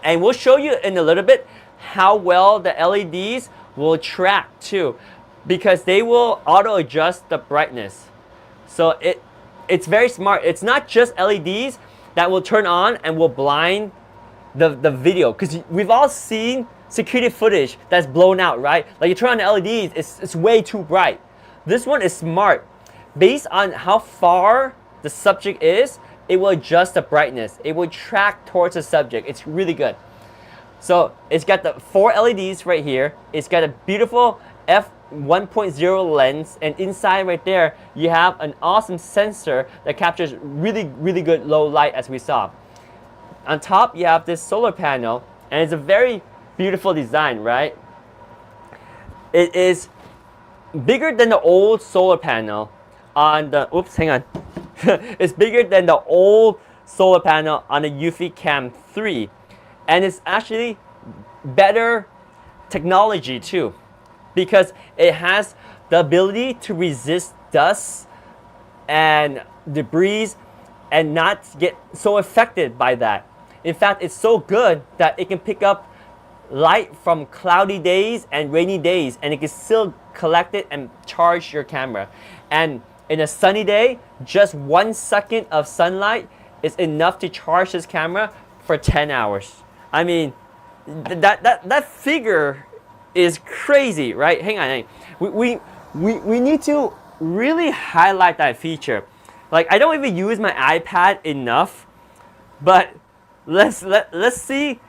And we'll show you in a little bit how well the LEDs will track too, because they will auto adjust the brightness. So it's very smart. It's not just LEDs that will turn on and will blind the video, because we've all seen security footage that's blown out, right? Like you turn on the LEDs, it's way too bright. This one is smart. Based on how far the subject is, it will adjust the brightness. It will track towards the subject. It's really good. So it's got the 4 LEDs right here. It's got a beautiful f1.0 lens, and inside right there you have an awesome sensor that captures really good low light, as we saw. On top you have this solar panel, and it's a very beautiful design, right? It is bigger than the old solar panel on the, oops, hang on. It's bigger than the old solar panel on the Eufy Cam 3, and it's actually better technology too, because it has the ability to resist dust and debris and not get so affected by that. In fact, it's so good that it can pick up light from cloudy days and rainy days, and it can still collect it and charge your camera. And in a sunny day, just 1 second of sunlight is enough to charge this camera for 10 hours. I mean, that figure is crazy, right? Hang on. We need to really highlight that feature. Like, I don't even use my iPad enough, but let's see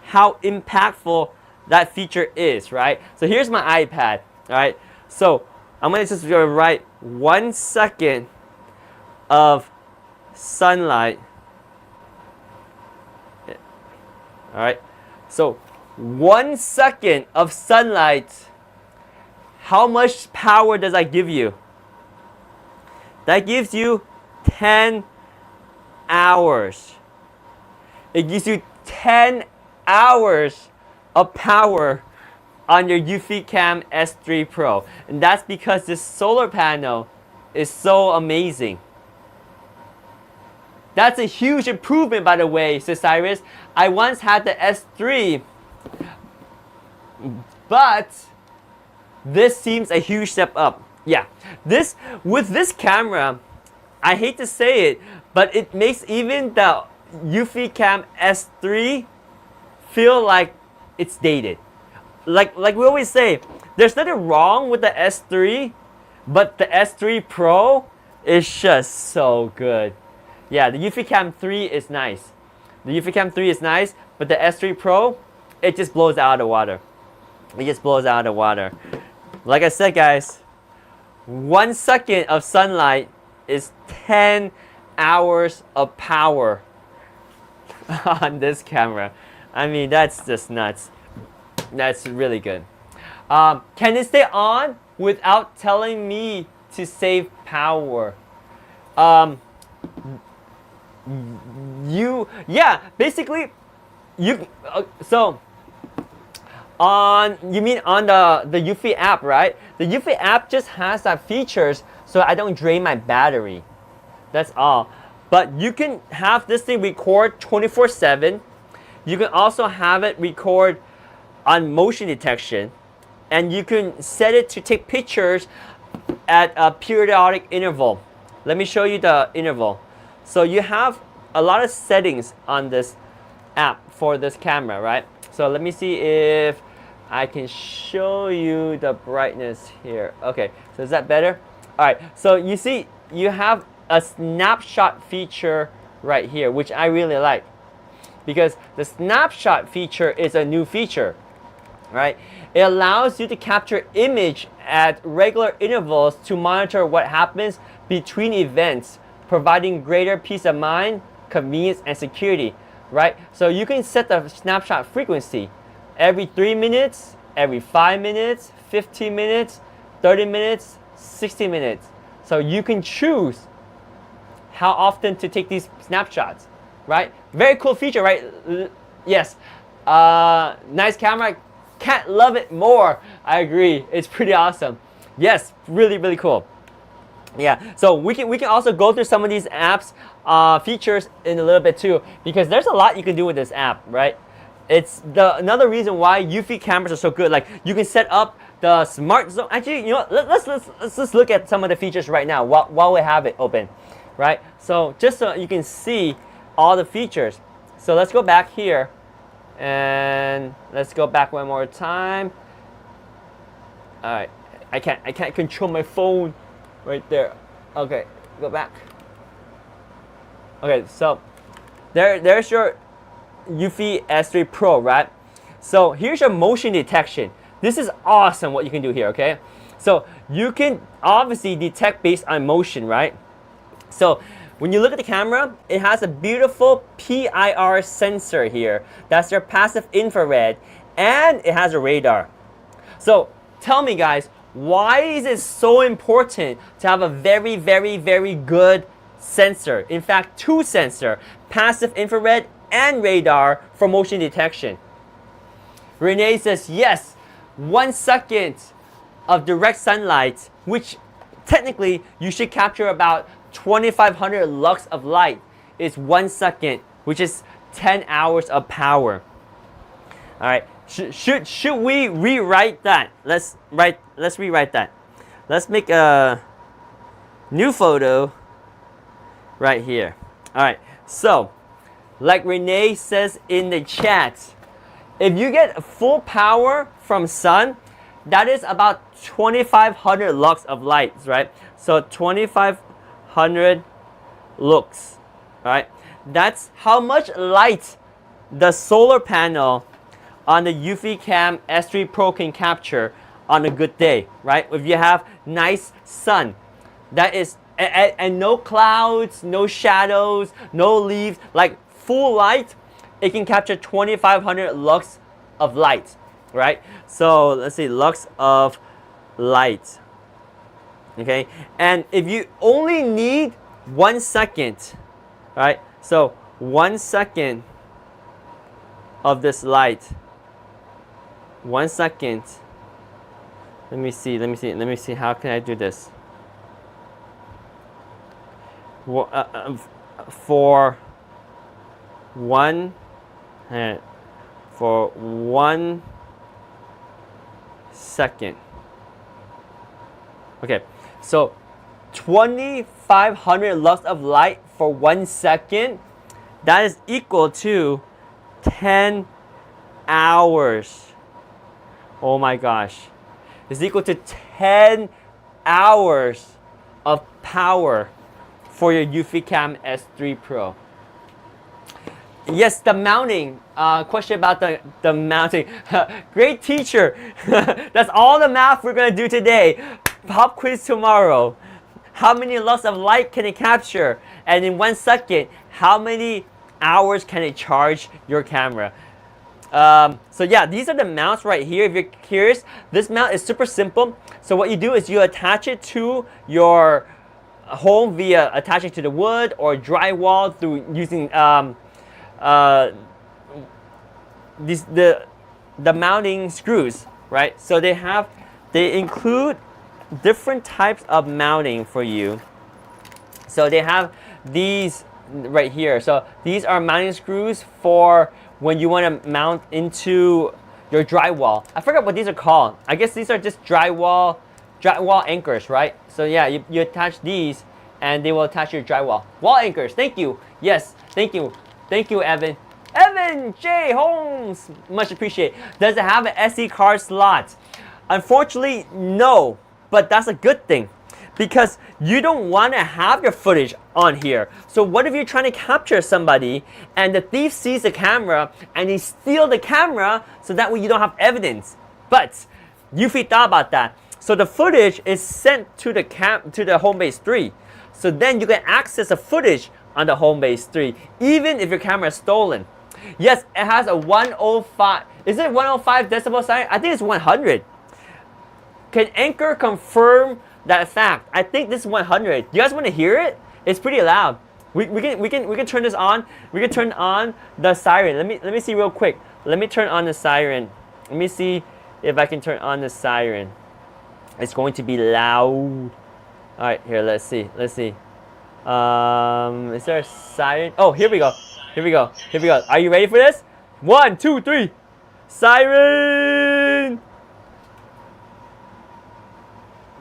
how impactful that feature is, right? So here's my iPad, all right? So I'm gonna just write 1 second of sunlight. All right, so 1 second of sunlight, how much power does that give you? That gives you 10 hours. It gives you 10 hours of power on your Eufy Cam S3 Pro. And that's because this solar panel is so amazing. That's a huge improvement, by the way, Cyrus. I once had the S3, but this seems a huge step up. Yeah, with this camera, I hate to say it, but it makes even the Eufy Cam S3 feel like it's dated. Like we always say, there's nothing wrong with the S3, but the S3 Pro is just so good. Yeah, the Eufy Cam 3 is nice. The Eufy Cam 3 is nice, but the S3 Pro, it just blows out of the water. It just blows out of the water. Like I said, guys, 1 second of sunlight is 10 hours of power on this camera. I mean, that's just nuts. That's really good. Can it stay on without telling me to save power? Basically, so you mean on the Eufy app, right? The Eufy app just has that features so I don't drain my battery. That's all. But you can have this thing record 24/7. You can also have it record on motion detection, and you can set it to take pictures at a periodic interval. Let me show you the interval. So you have a lot of settings on this app for this camera, right? So let me see if I can show you the brightness here. Okay, so is that better? All right, so you see you have a snapshot feature right here, which I really like, because the snapshot feature is a new feature, right? It allows you to capture image at regular intervals to monitor what happens between events, providing greater peace of mind, convenience, and security, right? So you can set the snapshot frequency every 3 minutes, every 5 minutes, 15 minutes, 30 minutes, 60 minutes. So you can choose how often to take these snapshots, right? Very cool feature, right? Yes. Nice camera. Can't love it more. I agree. It's pretty awesome. Yes, really, really cool. Yeah, so we can also go through some of these apps features in a little bit too, because there's a lot you can do with this app, right? It's another reason why Eufy cameras are so good. Like, you can set up the smart zone. Actually, you know what? Let's just look at some of the features right now while we have it open, right? So just so you can see all the features. So let's go back here, and let's go back one more time. All right, I can't control my phone right there. Okay, go back. Okay, so there's your Eufy S3 Pro, right? So here's your motion detection. This is awesome what you can do here, okay? So you can obviously detect based on motion, right? So when you look at the camera, it has a beautiful PIR sensor here. That's your passive infrared, and it has a radar. So tell me, guys, why is it so important to have a very, very, very good sensor? In fact, two sensors, passive infrared and radar for motion detection. Renee says, yes, 1 second of direct sunlight, which technically you should capture about 2,500 lux of light, is 1 second, which is 10 hours of power. All right, should we rewrite that? Let's rewrite that. Let's make a new photo right here. All right, so like Renee says in the chat, if you get full power from sun, that is about 2,500 lux of light, right? So 2,500 lux, right? That's how much light the solar panel on the Eufy Cam S3 Pro can capture on a good day, right? If you have nice sun, that is, and no clouds, no shadows, no leaves, like full light, it can capture 2,500 lux of light, right? So let's see, lux of light. Okay, and if you only need 1 second, right? So 1 second of this light, 1 second. Let me see. How can I do this? For one second. Okay, so 2,500 lux of light for 1 second. That is equal to 10 hours. Oh my gosh. It's equal to 10 hours of power for your Eufy Cam S3 Pro. Yes, the mounting. Question about the mounting. Great teacher. That's all the math we're going to do today. Pop quiz tomorrow. How many lux of light can it capture? And in 1 second, how many hours can it charge your camera? So yeah, these are the mounts right here. If you're curious, this mount is super simple. So what you do is you attach it to your home via attaching to the wood or drywall through using the mounting screws, right? So they include different types of mounting for you. So they have these right here. So these are mounting screws for when you want to mount into your drywall. I forgot what these are called. I guess these are just drywall anchors, right? So yeah, you attach these and they will attach your drywall. Wall anchors, thank you. Yes, thank you. Thank you, Evan. Evan J. Holmes, much appreciated. Does it have an SD card slot? Unfortunately, no, but that's a good thing because you don't want to have your footage on here. So what if you're trying to capture somebody and the thief sees the camera and he steals the camera so that way you don't have evidence? But Eufy thought about that. So the footage is sent to the Homebase 3. So then you can access the footage on the Homebase 3 even if your camera is stolen. Yes, it has a 105. Is it 105 decibel siren? I think it's 100. Can Anchor confirm that fact? I think this is 100. You guys want to hear it? It's pretty loud. We can turn this on. We can turn on the siren. Let me see real quick. Let me turn on the siren. Let me see if I can turn on the siren. It's going to be loud. All right, here. Let's see. Let's see. Is there a siren? Oh, here we go. Here we go. Here we go. Are you ready for this? 1, 2, 3. Siren!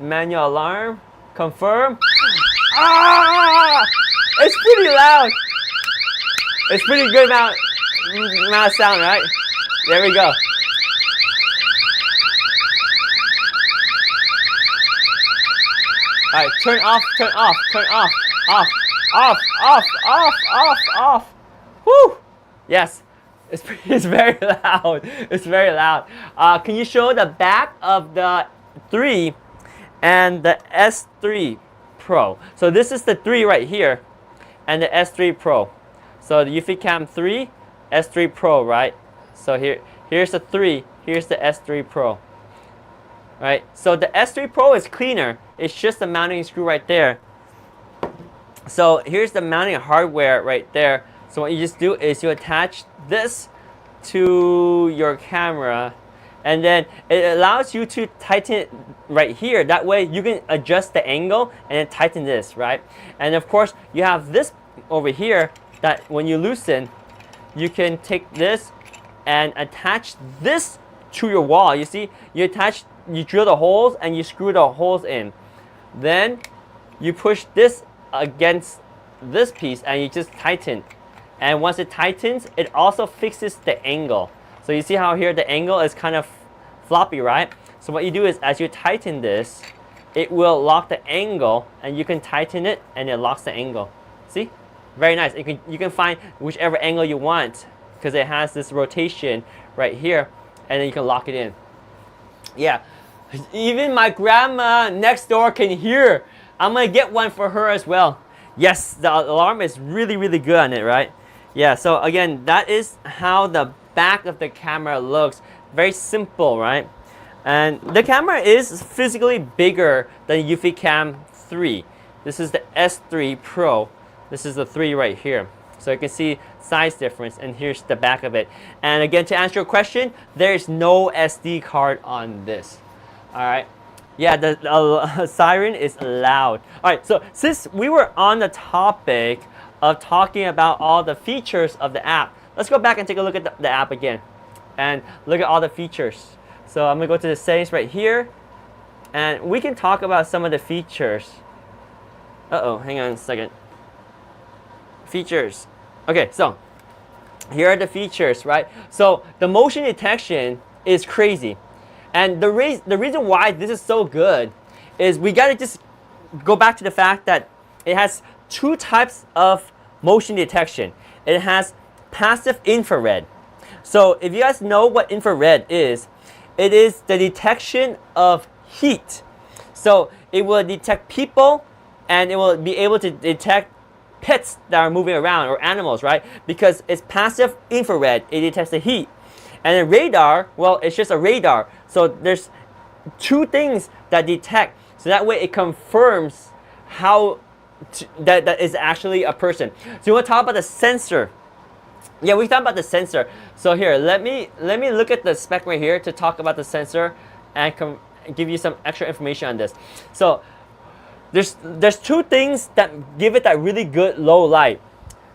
Manual alarm. Confirm. Ah! It's pretty loud. It's pretty good amount of sound, right? There we go. All right, turn off, turn off, turn off, off, off, off, off, off, off. Woo! Yes, it's very loud. It's very loud. Can you show the back of the 3 and the S3 Pro? So this is the 3 right here, and the S3 Pro. So the Eufy Cam 3, S3 Pro, right? So here's the 3, here's the S3 Pro. Right? So the S3 Pro is cleaner. It's just the mounting screw right there. So here's the mounting hardware right there. So what you just do is you attach this to your camera, and then it allows you to tighten it right here. That way you can adjust the angle and then tighten this, right? And of course you have this over here that when you loosen, you can take this and attach this to your wall. You see, you drill the holes and you screw the holes in. Then you push this against this piece and you just tighten. And once it tightens, it also fixes the angle. So you see how here the angle is kind of floppy, right? So what you do is as you tighten this, it will lock the angle and you can tighten it and it locks the angle. See? Very nice. You can find whichever angle you want because it has this rotation right here, and then you can lock it in. Yeah. Even my grandma next door can hear. I'm gonna get one for her as well. Yes, the alarm is really, really good on it, right? Yeah, so again, that is how the back of the camera looks. Very simple, right? And the camera is physically bigger than Eufy Cam 3. This is the S3 Pro. This is the 3 right here. So you can see size difference, and here's the back of it. And again, to answer your question, there's no SD card on this. All right. Yeah, the siren is loud. All right, so since we were on the topic of talking about all the features of the app, let's go back and take a look at the app again and look at all the features. So I'm gonna go to the settings right here, and we can talk about some of the features. Uh-oh, hang on a second. Features. Okay, so here are the features, right? So the motion detection is crazy. And the reason why this is so good is we gotta just go back to the fact that it has 2 types of motion detection. It has passive infrared. So if you guys know what infrared is, it is the detection of heat. So it will detect people, and it will be able to detect pets that are moving around or animals, right? Because it's passive infrared, it detects the heat. And then radar, well, it's just a radar. So there's 2 things that detect. So that way it confirms that is actually a person. So you want to talk about the sensor. Yeah, we talked about the sensor. So here, let me look at the spec right here to talk about the sensor and give you some extra information on this. So there's 2 things that give it that really good low light.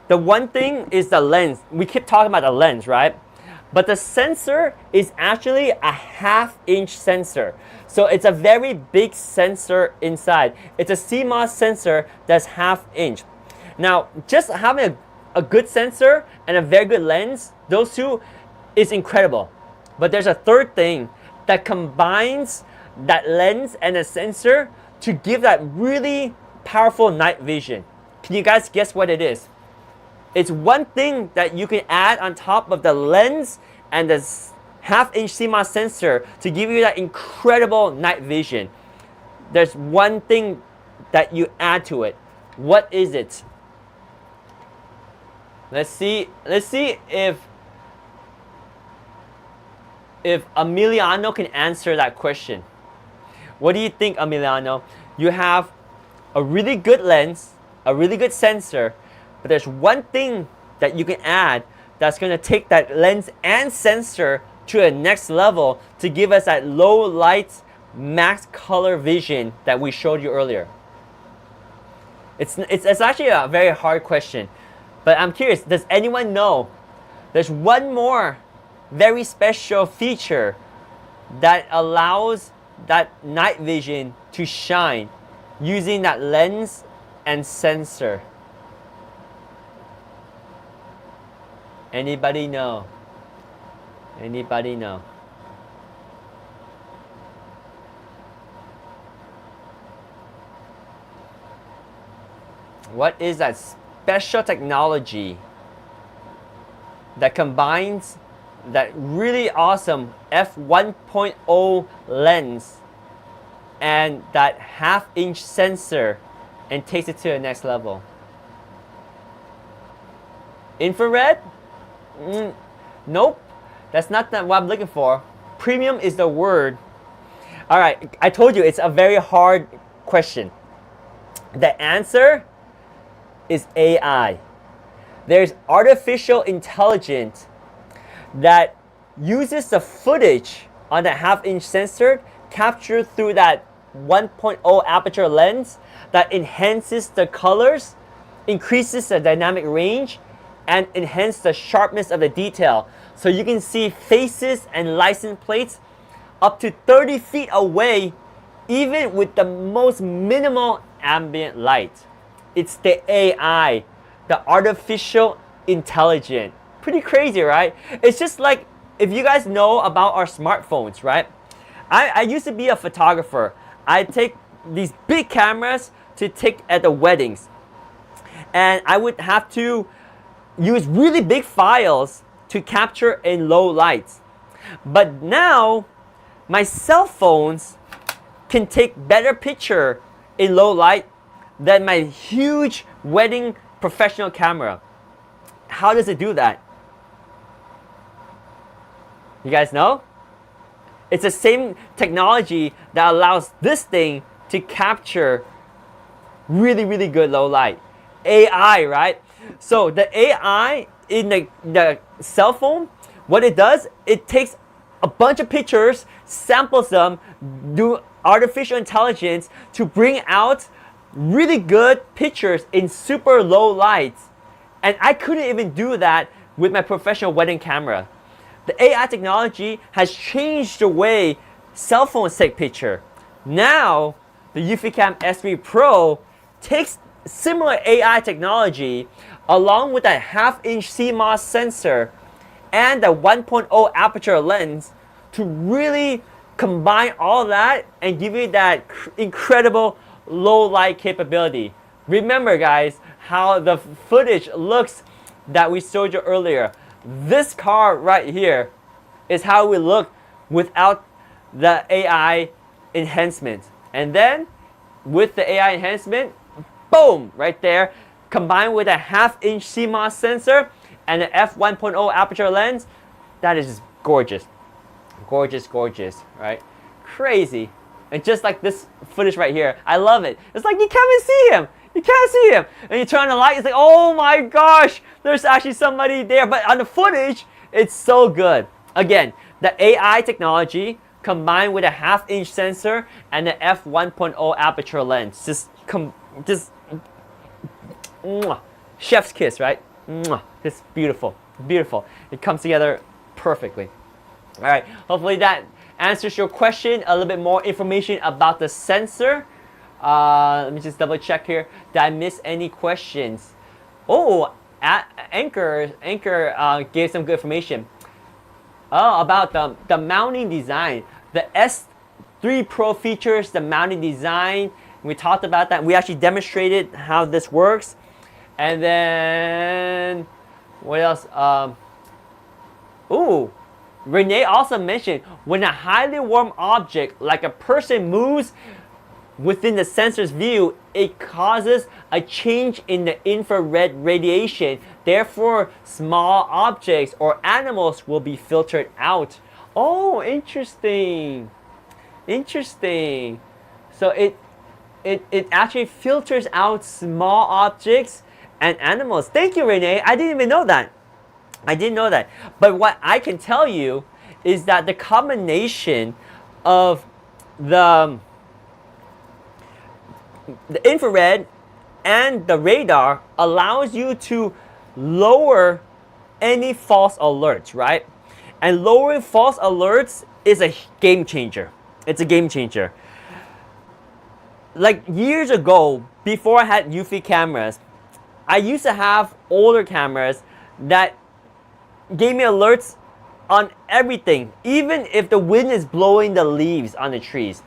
The one thing is the lens. We keep talking about the lens, right? But the sensor is actually a 1/2 inch sensor. So it's a very big sensor inside. It's a CMOS sensor that's 1/2 inch. Now, just having a good sensor and a very good lens, those two is incredible. But there's a third thing that combines that lens and a sensor to give that really powerful night vision. Can you guys guess what it is? It's one thing that you can add on top of the lens and the half-inch CMOS sensor to give you that incredible night vision. There's one thing that you add to it. What is it? Let's see if Emiliano can answer that question. What do you think, Emiliano? You have a really good lens, a really good sensor, but there's one thing that you can add that's going to take that lens and sensor to a next level to give us that low light, max color vision that we showed you earlier. It's actually a very hard question, but I'm curious, does anyone know? There's one more very special feature that allows that night vision to shine using that lens and sensor. Anybody know? Anybody know? What is that special technology that combines that really awesome f1.0 lens and that half-inch sensor and takes it to the next level? Infrared? Nope. That's not what I'm looking for. Premium is the word. All right, I told you it's a very hard question. The answer is AI. There's artificial intelligence that uses the footage on the half-inch sensor captured through that 1.0 aperture lens that enhances the colors, increases the dynamic range, and enhance the sharpness of the detail. So you can see faces and license plates up to 30 feet away, even with the most minimal ambient light. It's the AI, the artificial intelligence. Pretty crazy, right? It's just like, if you guys know about our smartphones, right? I used to be a photographer. I take these big cameras to take at the weddings. And I would have to use really big files to capture in low lights. But now, my cell phones can take better picture in low light than my huge wedding professional camera. How does it do that? You guys know? It's the same technology that allows this thing to capture really, really good low light. AI, right? So the AI in the cell phone, what it does, it takes a bunch of pictures, samples them, do artificial intelligence to bring out really good pictures in super low lights. And I couldn't even do that with my professional wedding camera. The AI technology has changed the way cell phones take picture. Now, the Eufy S3 Pro takes similar AI technology along with a half-inch CMOS sensor and the 1.0 aperture lens to really combine all that and give you that incredible low light capability. Remember, guys, how the footage looks that we showed you earlier. This car right here is how we look without the AI enhancement. And then with the AI enhancement, boom, right there, combined with a half-inch CMOS sensor and an f1.0 aperture lens, that is just gorgeous. Gorgeous, gorgeous, right? Crazy. And just like this footage right here, I love it. It's like you can't even see him. You can't see him. And you turn on the light, it's like, oh my gosh, there's actually somebody there. But on the footage, it's so good. Again, the AI technology combined with a half-inch sensor and the f1.0 aperture lens. Just mwah, chef's kiss, right? Mwah, just beautiful, beautiful. It comes together perfectly. All right, hopefully that answers your question. A little bit more information about the sensor. Let me just double check here. Did I miss any questions? Oh, Anchor gave some good information. Oh, about the mounting design. The S3 Pro features the mounting design. We talked about that. We actually demonstrated how this works. And then, what else? Renee also mentioned when a highly warm object, like a person, moves within the sensor's view, it causes a change in the infrared radiation. Therefore, small objects or animals will be filtered out. Oh, interesting. Interesting. So it actually filters out small objects and animals. Thank you, Renee. I didn't even know that. I didn't know that. But what I can tell you is that the combination of the infrared and the radar allows you to lower any false alerts, right? And lowering false alerts is a game changer. It's a game changer. Like years ago, before I had Eufy cameras, I used to have older cameras that gave me alerts on everything, even if the wind is blowing the leaves on the trees,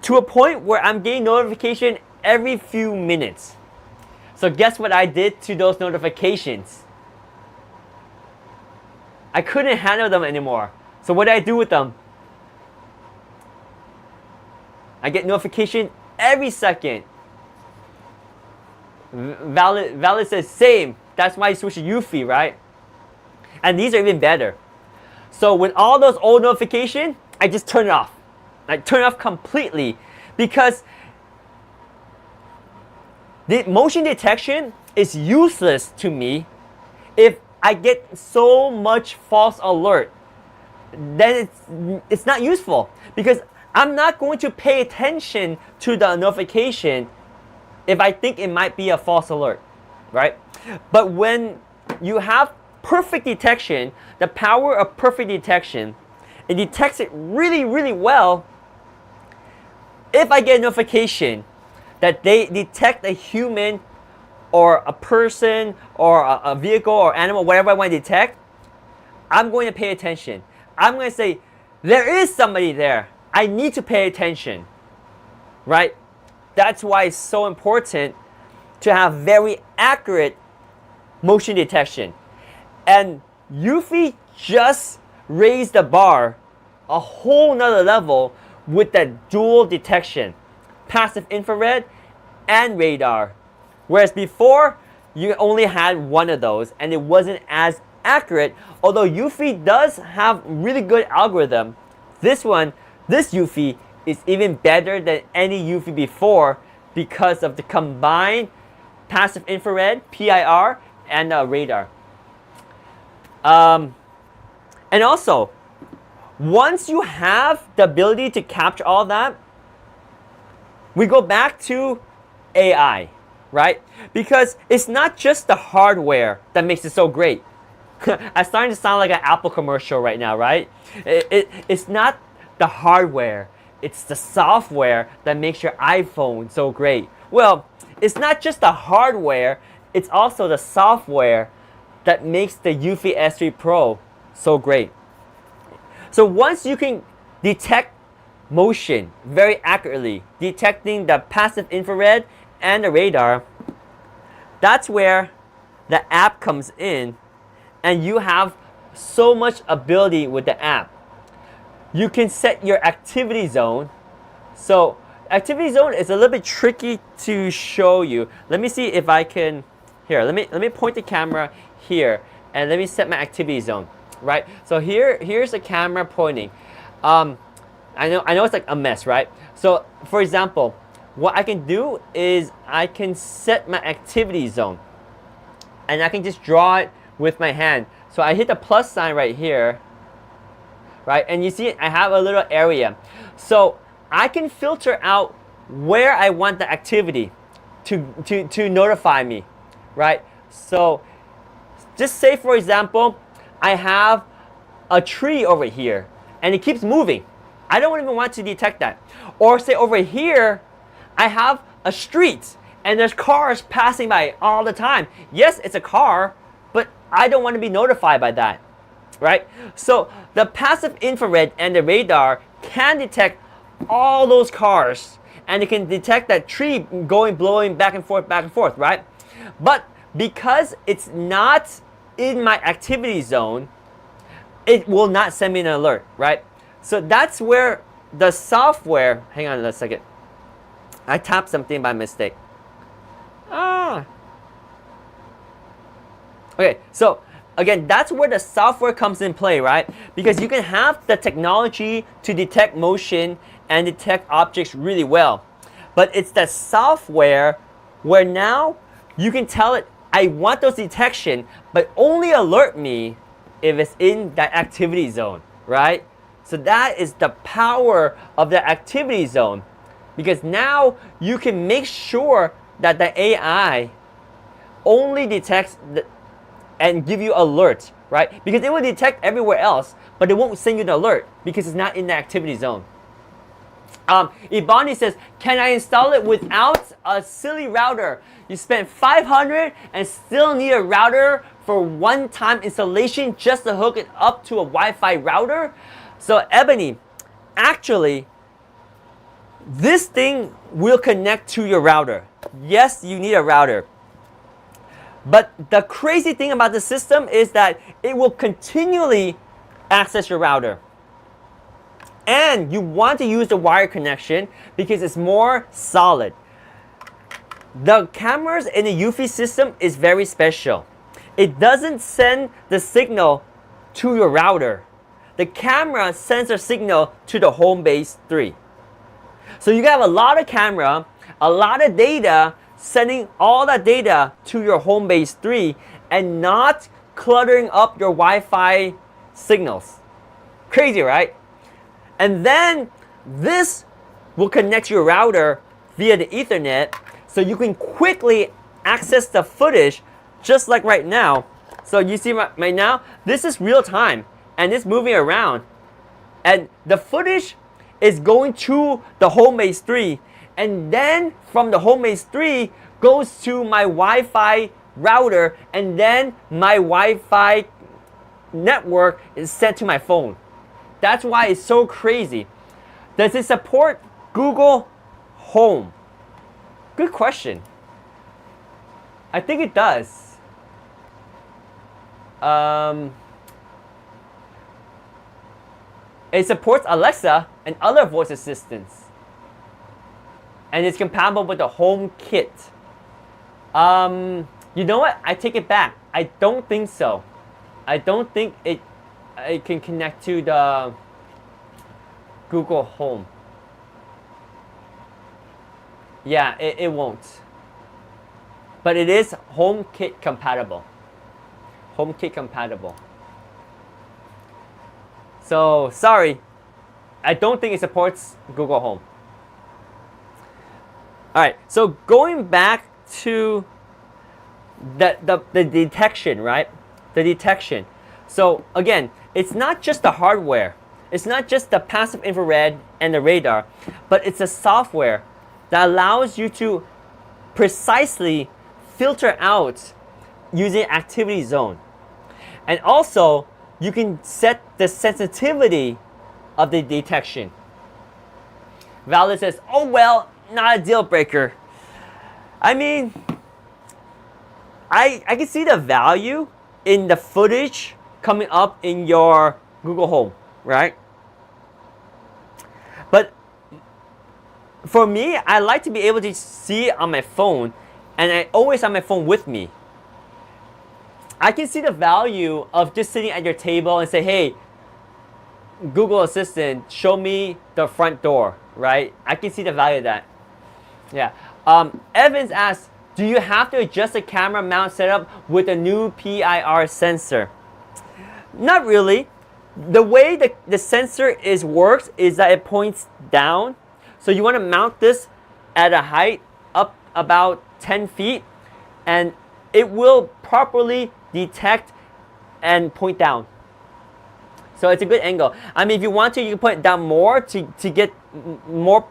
to a point where I'm getting notification every few minutes. So guess what I did to those notifications? I couldn't handle them anymore. So what did I do with them? I get notification every second. Valid says same. That's why you switch to Eufy, right? And these are even better. So with all those old notifications, I just turn it off. I turn it off completely, because the motion detection is useless to me if I get so much false alert. Then it's not useful, because I'm not going to pay attention to the notification if I think it might be a false alert, right? But when you have perfect detection, the power of perfect detection, it detects it really, really well. If I get a notification that they detect a human or a person or a vehicle or animal, whatever I want to detect, I'm going to pay attention. I'm going to say, there is somebody there. I need to pay attention, right? That's why it's so important to have very accurate motion detection. And Eufy just raised the bar a whole nother level with that dual detection, passive infrared and radar. Whereas before, you only had one of those and it wasn't as accurate. Although Eufy does have really good algorithm, this Eufy is even better than any Eufy before because of the combined passive infrared, PIR, and radar. And also, once you have the ability to capture all that, we go back to AI, right? Because it's not just the hardware that makes it so great. I'm starting to sound like an Apple commercial right now, right? It's not the hardware, it's the software that makes your iPhone so great. Well, it's not just the hardware, it's also the software that makes the Eufy S3 Pro so great. So once you can detect motion very accurately, detecting the passive infrared and the radar, that's where the app comes in, and you have so much ability with the app. You can set your activity zone. So activity zone is a little bit tricky to show you. Let me see if I can. Here, let me point the camera here and let me set my activity zone. Right. So here's the camera pointing. I know it's like a mess, right? So for example, what I can do is I can set my activity zone, and I can just draw it with my hand. So I hit the plus sign right here, right? And you see I have a little area. So I can filter out where I want the activity to notify me, right? So just say, for example, I have a tree over here and it keeps moving. I don't even want to detect that. Or say over here, I have a street and there's cars passing by all the time. Yes, it's a car, but I don't want to be notified by that, right? So the passive infrared and the radar can detect all those cars, and it can detect that tree blowing back and forth, right? But because it's not in my activity zone, it will not send me an alert, right? So that's where the software, hang on a second. I tapped something by mistake. Okay, so again, that's where the software comes in play, right? Because you can have the technology to detect motion and detect objects really well. But it's the software where now you can tell it, I want those detection, but only alert me if it's in that activity zone, right? So that is the power of the activity zone. Because now you can make sure that the AI only detects and give you alerts, right? Because it will detect everywhere else, but it won't send you the alert because it's not in the activity zone. Ibani says, can I install it without a silly router? You spent $500 and still need a router for one-time installation just to hook it up to a Wi-Fi router? So Ebony, actually, this thing will connect to your router. Yes, you need a router. But the crazy thing about the system is that it will continually access your router. And you want to use the wire connection because it's more solid. The cameras in the Eufy system is very special. It doesn't send the signal to your router. The camera sends a signal to the Homebase 3. So you have a lot of camera, a lot of data, sending all that data to your Homebase 3 and not cluttering up your Wi-Fi signals. Crazy, right? And then this will connect your router via the Ethernet so you can quickly access the footage just like right now. So you see right now, this is real time and it's moving around. And the footage is going to the Homebase 3, and then from the Homebase 3 goes to my Wi-Fi router, and then my Wi-Fi network is sent to my phone. That's why it's so crazy. Does it support Google Home? Good question. I think it does. It supports Alexa and other voice assistants. And it's compatible with the Home Kit. You know what? I take it back. I don't think so. I don't think it can connect to the Google Home. Yeah, it won't. But it is HomeKit compatible. HomeKit compatible. So, sorry. I don't think it supports Google Home. Alright, so going back to the detection, right? The detection. So again, it's not just the hardware. It's not just the passive infrared and the radar, but it's the software that allows you to precisely filter out using activity zone. And also, you can set the sensitivity of the detection. Valdez says, oh well, not a deal breaker. I mean, I can see the value in the footage coming up in your Google Home, right? But for me, I like to be able to see it on my phone, and I always have my phone with me. I can see the value of just sitting at your table and say, hey, Google Assistant, show me the front door, right? I can see the value of that. Yeah. Evans asks, do you have to adjust the camera mount setup with a new PIR sensor? Not really. The way the sensor works is that it points down. So you want to mount this at a height up about 10 feet, and it will properly detect and point down. So it's a good angle. I mean, if you want to, you can put it down more to get more,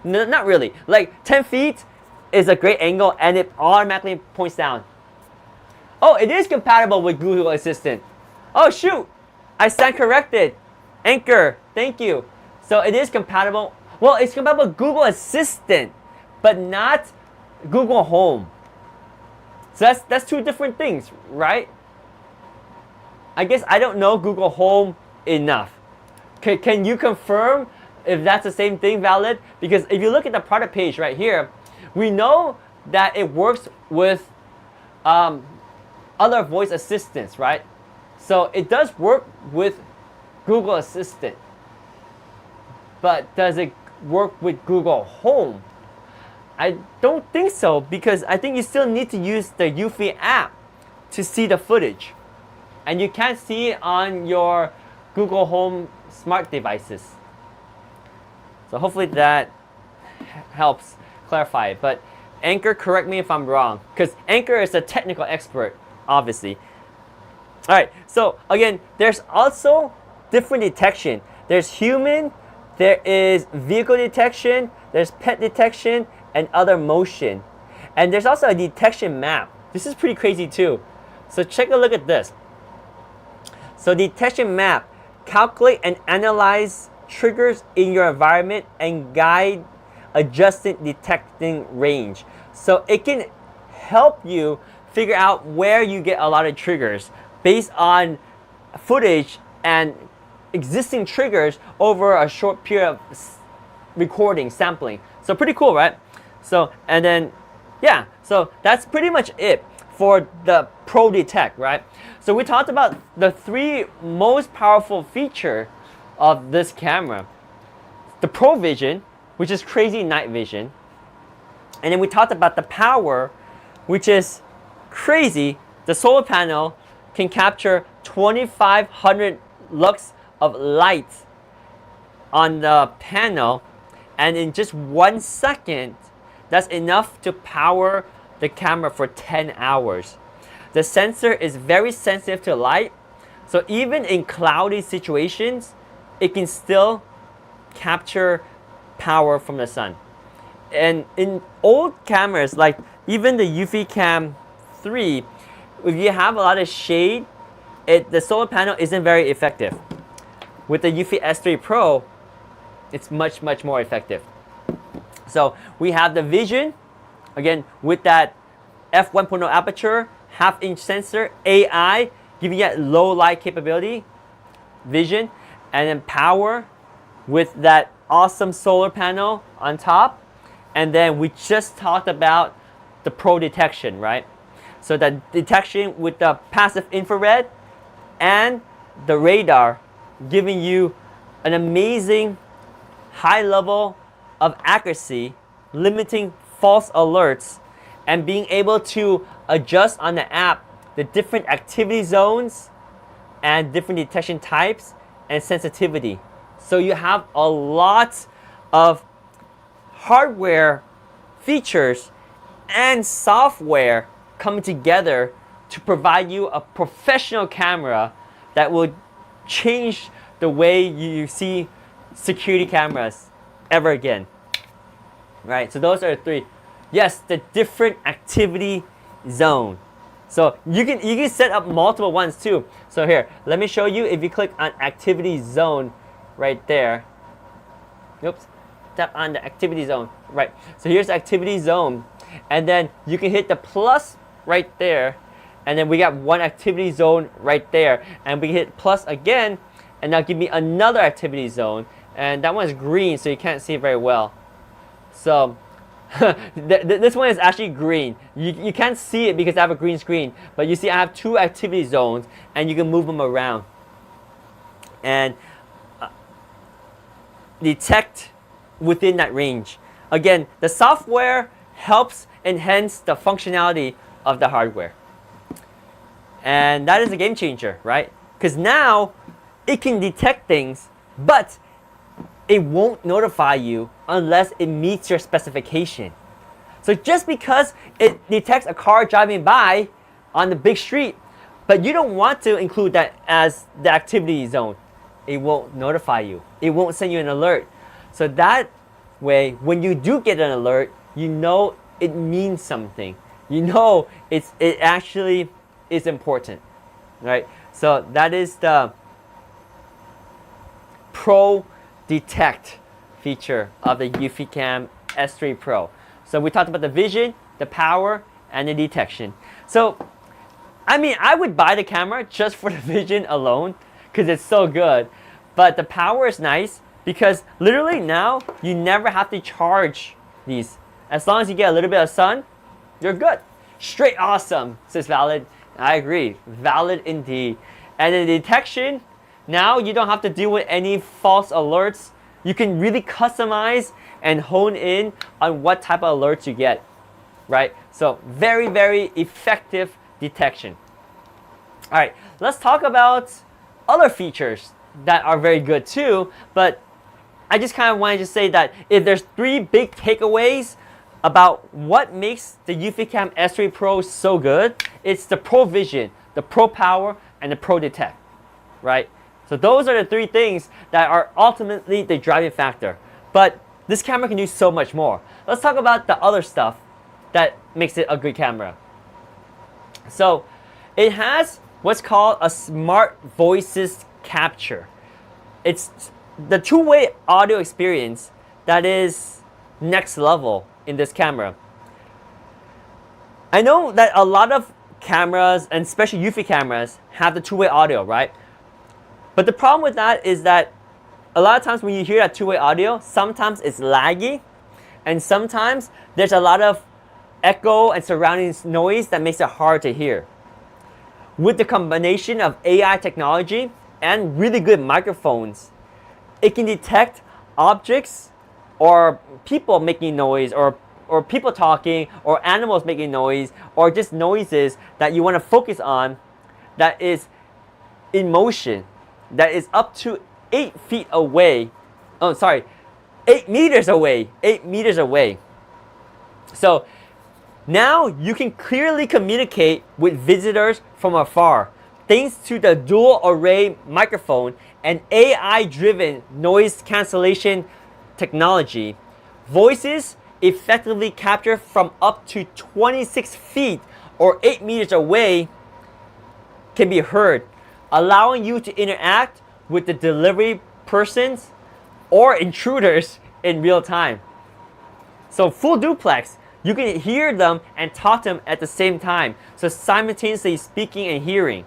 not really. Like 10 feet is a great angle and it automatically points down. Oh, it is compatible with Google Assistant. Oh shoot, I stand corrected. Anchor, thank you. So it is compatible. Well, it's compatible with Google Assistant, but not Google Home. So that's two different things, right? I guess I don't know Google Home enough. Can you confirm if that's the same thing, Valid? Because if you look at the product page right here, we know that it works with other voice assistants, right? So it does work with Google Assistant. But does it work with Google Home? I don't think so, because I think you still need to use the Eufy app to see the footage. And you can't see it on your Google Home smart devices. So hopefully that helps clarify it. But Anchor, correct me if I'm wrong, because Anchor is a technical expert, obviously. All right, so again, there's also different detection. There's human, there is vehicle detection, there's pet detection, and other motion. And there's also a detection map. This is pretty crazy too. So check a look at this. So detection map, calculate and analyze triggers in your environment and guide adjusted detecting range. So it can help you figure out where you get a lot of triggers based on footage and existing triggers over a short period of recording, sampling. So pretty cool, right? So, and then, yeah, so that's pretty much it for the Pro Detect, right? So we talked about the three most powerful features of this camera. The Pro Vision, which is crazy night vision. And then we talked about the power, which is crazy. The solar panel can capture 2,500 lux of light on the panel, and in just 1 second, that's enough to power the camera for 10 hours. The sensor is very sensitive to light, so even in cloudy situations, it can still capture power from the sun. And in old cameras, like even the Eufy Cam 3, if you have a lot of shade, the solar panel isn't very effective. With the Eufy S3 Pro, it's much, much more effective. So we have the vision, again, with that f1.0 aperture, half-inch sensor, AI, giving you low light capability, vision, and then power with that awesome solar panel on top. And then we just talked about the Pro detection, right? So the detection with the passive infrared and the radar, giving you an amazing high level of accuracy, limiting false alerts, and being able to adjust on the app the different activity zones and different detection types and sensitivity. So you have a lot of hardware features and software coming together to provide you a professional camera that will change the way you see security cameras ever again. Right, so those are the three. Yes, the different activity zone. So you can set up multiple ones too. So here, let me show you. If you click on activity zone right there. Oops, tap on the activity zone. Right, so here's the activity zone. And then you can hit the plus right there. And then we got one activity zone right there. And we hit plus again, and now give me another activity zone. And that one is green, so you can't see it very well. So this one is actually green. You can't see it because I have a green screen, but you see I have two activity zones, and you can move them around and detect within that range. Again, the software helps enhance the functionality of the hardware, and that is a game changer, right? Because now it can detect things, but it won't notify you unless it meets your specification. So just because it detects a car driving by on the big street, but you don't want to include that as the activity zone, it won't notify you. It won't send you an alert. So that way, when you do get an alert, you know it means something. You know it actually is important, right? So that is the Pro Detect feature of the Eufy Cam S3 Pro. So we talked about the vision, the power, and the detection. So, I mean, I would buy the camera just for the vision alone because it's so good. But the power is nice because literally now you never have to charge these. As long as you get a little bit of sun, you're good. Straight awesome, says Valid. I agree, valid indeed. And the detection, now you don't have to deal with any false alerts. You can really customize and hone in on what type of alerts you get, right? So very, very effective detection. All right, let's talk about other features that are very good too, but I just kind of wanted to say that if there's 3 big takeaways about what makes the Eufy Cam S3 Pro so good, it's the Pro Vision, the Pro Power, and the Pro Detect, right? So those are the 3 things that are ultimately the driving factor. But this camera can do so much more. Let's talk about the other stuff that makes it a good camera. So it has what's called a smart voices capture. It's the two-way audio experience that is next level in this camera. I know that a lot of cameras, and especially Eufy cameras, have the two-way audio, right? But the problem with that is that a lot of times when you hear that two-way audio, sometimes it's laggy, and sometimes there's a lot of echo and surrounding noise that makes it hard to hear. With the combination of AI technology and really good microphones, it can detect objects or people making noise, or people talking, or animals making noise, or just noises that you want to focus on that is in motion, that is up to 8 feet away. Oh, sorry, 8 meters away. 8 meters away. So now you can clearly communicate with visitors from afar thanks to the dual array microphone and AI-driven noise cancellation technology. Voices effectively captured from up to 26 feet or 8 meters away can be heard, allowing you to interact with the delivery persons or intruders in real time. So full duplex, you can hear them and talk to them at the same time, so simultaneously speaking and hearing.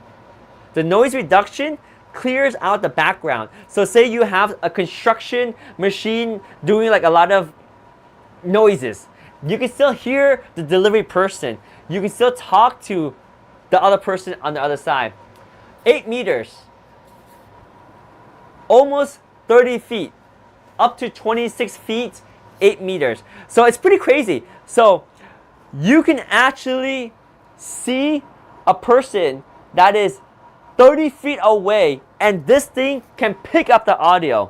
The noise reduction clears out the background. So say you have a construction machine doing like a lot of noises. You can still hear the delivery person. You can still talk to the other person on the other side. 8 meters, almost 30 feet, up to 26 feet, 8 meters. So it's pretty crazy. So you can actually see a person that is 30 feet away, and this thing can pick up the audio.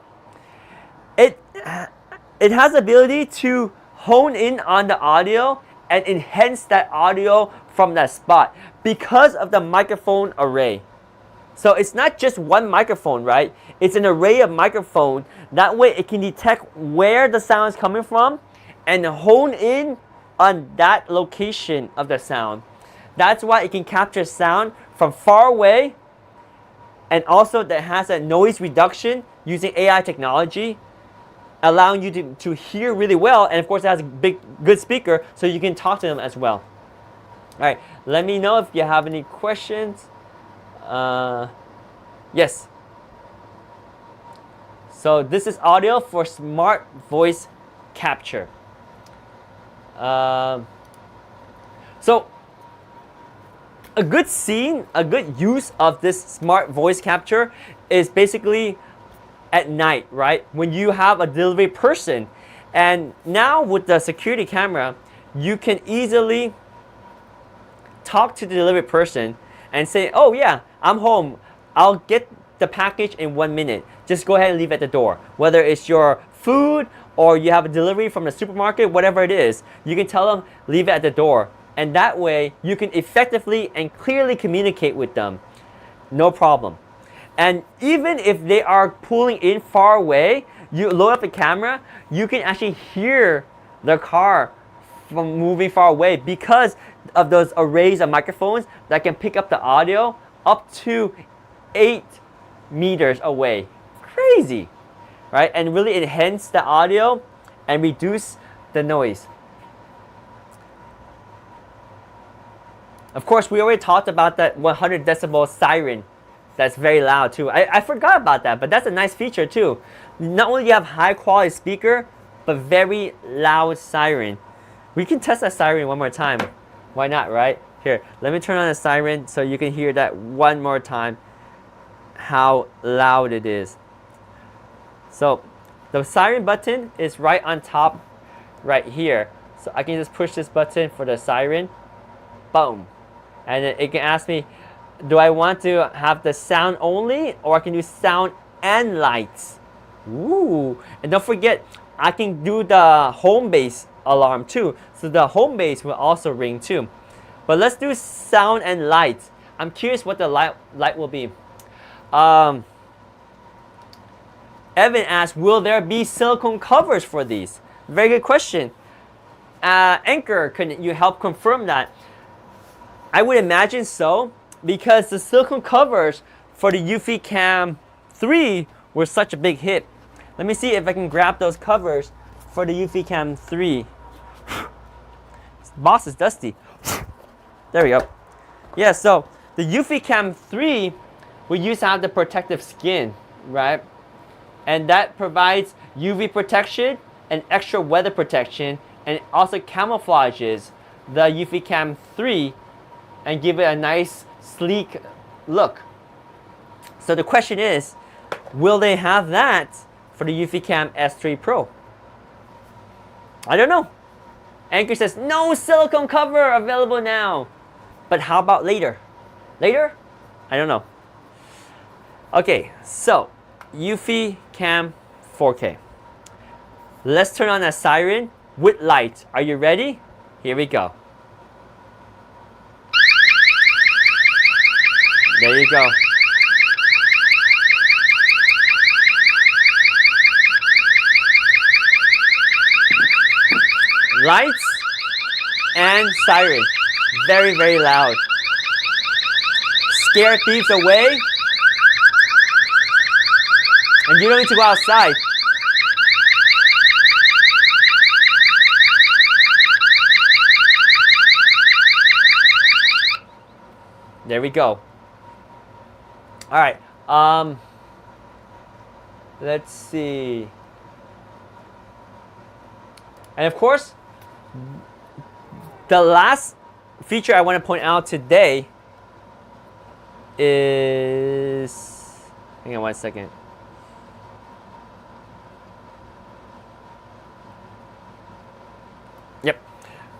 It has the ability to hone in on the audio and enhance that audio from that spot because of the microphone array. So it's not just one microphone, right? It's an array of microphones. That way it can detect where the sound is coming from and hone in on that location of the sound. That's why it can capture sound from far away, and also that has a noise reduction using AI technology, allowing you to hear really well. And of course it has a good speaker, so you can talk to them as well. All right, let me know if you have any questions. Yes. So this is audio for smart voice capture. So a good scene, a good use of this smart voice capture is basically at night, right? When you have a delivery person. And now with the security camera, you can easily talk to the delivery person and say, oh yeah, I'm home. I'll get the package in 1 minute. Just go ahead and leave it at the door. Whether it's your food or you have a delivery from the supermarket, whatever it is, you can tell them, leave it at the door. And that way, you can effectively and clearly communicate with them. No problem. And even if they are pulling in far away, you load up the camera, you can actually hear the car from moving far away because of those arrays of microphones that can pick up the audio up to 8 meters away. Crazy, right? And really enhance the audio and reduce the noise. Of course, we already talked about that 100 decibel siren that's very loud too. I forgot about that, but that's a nice feature too. Not only do you have high quality speaker, but very loud siren. We can test that siren one more time. Why not, right? Here, let me turn on the siren so you can hear that one more time, how loud it is. So the siren button is right on top right here. So I can just push this button for the siren. Boom. And then it can ask me, do I want to have the sound only, or I can do sound and lights? Ooh. And don't forget, I can do the Homebase alarm too. So the Homebase will also ring too. But let's do sound and light. I'm curious what the light will be. Evan asked, will there be silicone covers for these? Very good question. Anchor, can you help confirm that? I would imagine so, because the silicone covers for the Eufy Cam 3 were such a big hit. Let me see if I can grab those covers for the Eufy Cam 3. Boss is dusty. There we go. Yeah, so the Eufy Cam 3, we used to have the protective skin, right? And that provides UV protection and extra weather protection, and it also camouflages the Eufy Cam 3 and give it a nice sleek look. So the question is, will they have that for the Eufy Cam S3 Pro? I don't know. Anchor says, no silicone cover available now. But how about later? Later? I don't know. Okay, so Eufy Cam 4K. Let's turn on a siren with light. Are you ready? Here we go. There you go. Lights and siren. Very, very loud. Scare thieves away. And you don't need to go outside. There we go. All right. Let's see. And of course, the last feature I want to point out today is, hang on one second. Yep.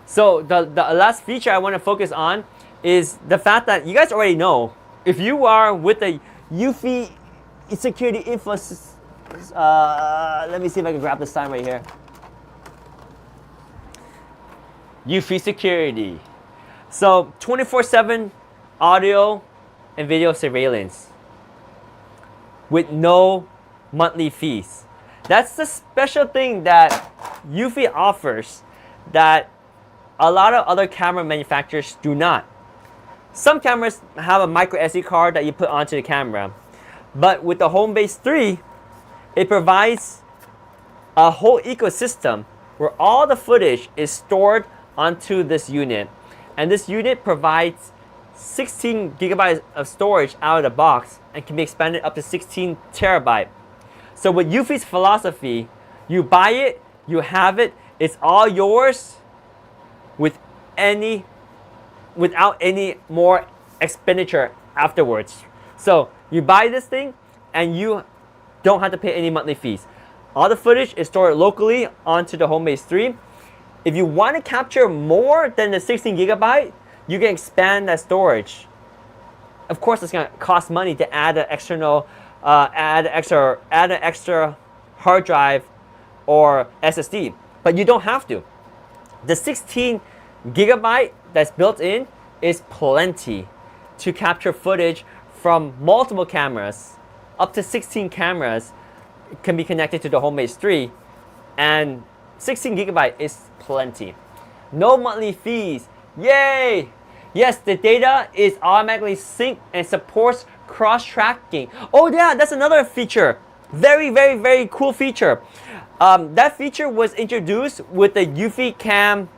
So the last feature I want to focus on is the fact that you guys already know, if you are with the Eufy security info, let me see if I can grab the sign right here. Eufy security. So 24/7 audio and video surveillance with no monthly fees. That's the special thing that Eufy offers that a lot of other camera manufacturers do not. Some cameras have a micro SD card that you put onto the camera, but with the Homebase 3, it provides a whole ecosystem where all the footage is stored onto this unit, and this unit provides 16 gigabytes of storage out of the box and can be expanded up to 16 terabyte. So with Eufy's philosophy, you buy it, you have it, it's all yours without any more expenditure afterwards. So you buy this thing and you don't have to pay any monthly fees. All the footage is stored locally onto the Homebase 3. If you want to capture more than the 16 gigabyte, you can expand that storage. Of course, it's going to cost money to add an external, add an extra hard drive or SSD, but you don't have to. The 16 gigabyte that's built in is plenty to capture footage from multiple cameras. Up to 16 cameras can be connected to the Homebase 3, and 16 gigabyte is plenty. No monthly fees, Yay! Yes, the data is automatically synced and supports cross-tracking. Oh yeah, that's another feature. Very, very, very cool feature. That feature was introduced with the Eufy Cam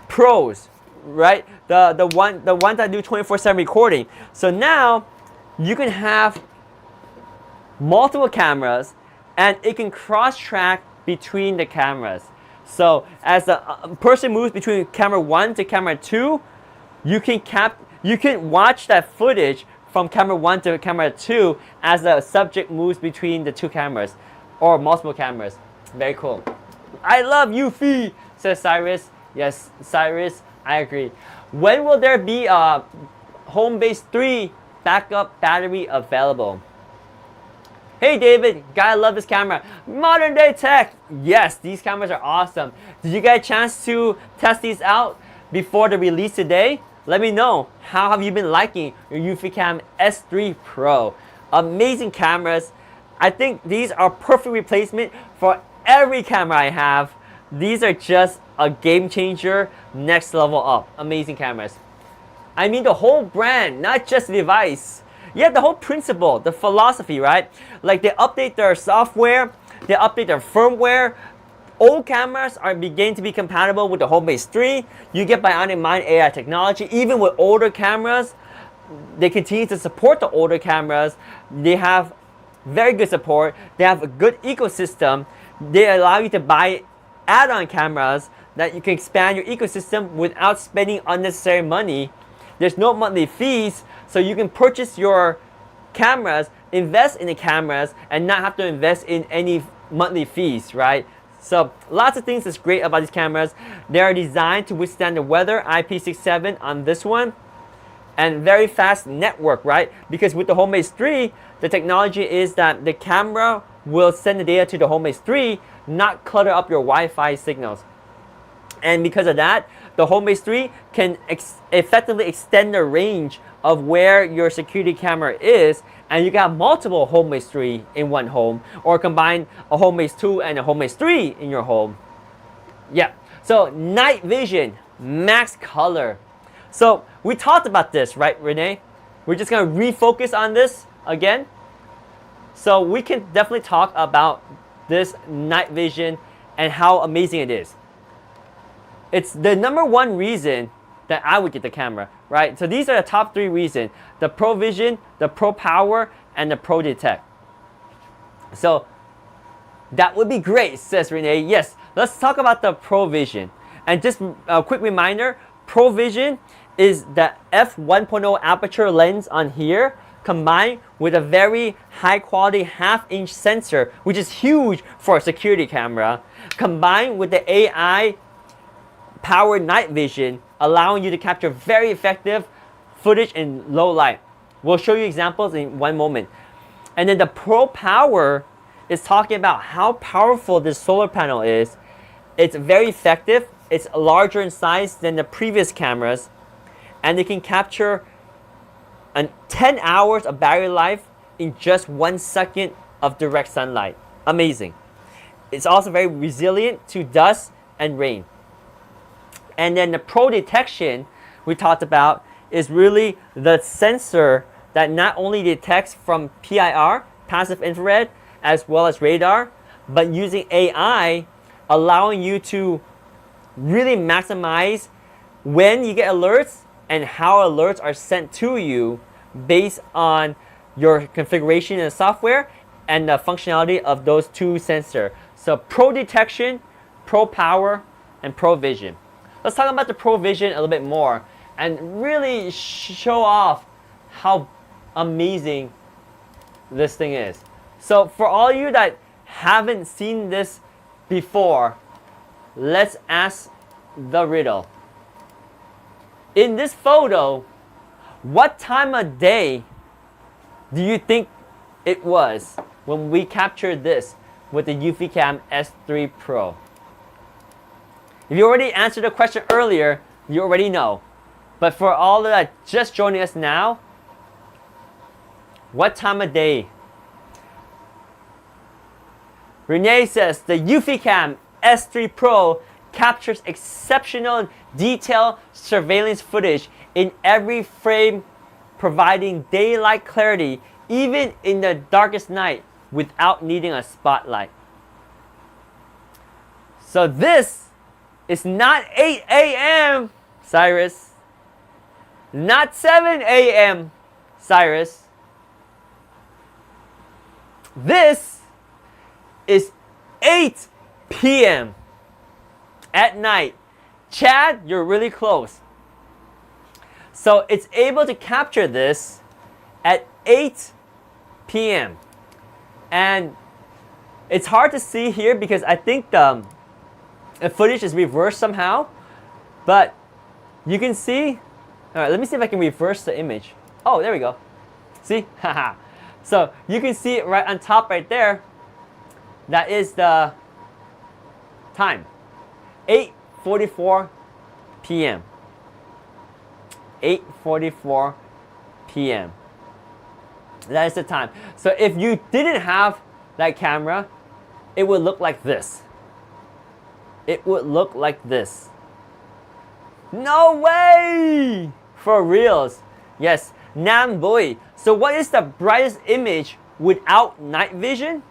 Pros, right? The ones that do 24/7 recording. So now you can have multiple cameras and it can cross-track between the cameras. So as the person moves between camera 1 to camera 2, you can watch that footage from camera 1 to camera 2 as the subject moves between the two cameras or multiple cameras. Very cool. I love Eufy, says Cyrus. Yes, Cyrus, I agree. When will there be a Homebase 3 backup battery available? Hey David, gotta love this camera. Modern day tech. Yes, these cameras are awesome. Did you get a chance to test these out before the release today? Let me know. How have you been liking your Eufy Cam S3 Pro? Amazing cameras. I think these are perfect replacement for every camera I have. These are just a game changer, next level up. Amazing cameras. I mean the whole brand, not just the device. Yeah, the whole principle, the philosophy, right? Like they update their software, they update their firmware. Old cameras are beginning to be compatible with the Homebase 3. You get Bionic Mind AI technology. Even with older cameras, they continue to support the older cameras. They have very good support. They have a good ecosystem. They allow you to buy add-on cameras that you can expand your ecosystem without spending unnecessary money. There's no monthly fees, so you can purchase your cameras, invest in the cameras, and not have to invest in any monthly fees, right? So lots of things that's great about these cameras. They are designed to withstand the weather, IP67 on this one, and very fast network, right? Because with the Homebase 3, the technology is that the camera will send the data to the Homebase 3, not clutter up your Wi-Fi signals. And because of that, the Homebase 3 can effectively extend the range of where your security camera is, and you got multiple Homebase 3 in one home, or combine a Homebase 2 and a Homebase 3 in your home. Yeah, so night vision, max color. So we talked about this, right, Renee? We're just gonna refocus on this again. So we can definitely talk about this night vision and how amazing it is. It's the number one reason that I would get the camera, right? So these are the top 3 reasons: the Pro Vision, the Pro Power, and the Pro Detect. So that would be great, says Renee. Yes, let's talk about the Pro Vision. And just a quick reminder, Pro Vision is the f1.0 aperture lens on here, combined with a very high quality half-inch sensor, which is huge for a security camera, combined with the AI powered night vision, allowing you to capture very effective footage in low light. We'll show you examples in one moment. And then the Pro Power is talking about how powerful this solar panel is. It's very effective. It's larger in size than the previous cameras, and it can capture 10 hours of battery life in just 1 second of direct sunlight. Amazing. It's also very resilient to dust and rain. And then the Pro Detection we talked about is really the sensor that not only detects from PIR, passive infrared, as well as radar, but using AI, allowing you to really maximize when you get alerts and how alerts are sent to you based on your configuration in the software and the functionality of those 2 sensors. So Pro Detection, Pro Power, and Pro Vision. Let's talk about the Pro Vision a little bit more and really show off how amazing this thing is. So for all you that haven't seen this before, let's ask the riddle. In this photo, what time of day do you think it was when we captured this with the Eufy Cam S3 Pro? If you already answered the question earlier, you already know. But for all that just joining us now, what time of day? Renee says the Eufy Cam S3 Pro captures exceptional detail surveillance footage in every frame, providing daylight clarity even in the darkest night without needing a spotlight. So this is not 8 a.m. Cyrus, not 7 a.m. Cyrus. This is 8 p.m. at night. Chad, you're really close. So it's able to capture this at 8 p.m. And it's hard to see here because I think the footage is reversed somehow. But you can see, all right, let me see if I can reverse the image. Oh, there we go. See? Haha. So you can see it right on top right there. That is the time. 8:44 p.m. 8:44 p.m. That is the time. So if you didn't have that camera, it would look like this. It would look like this. No way! For reals. Yes, Nam boy. So what is the brightest image without night vision?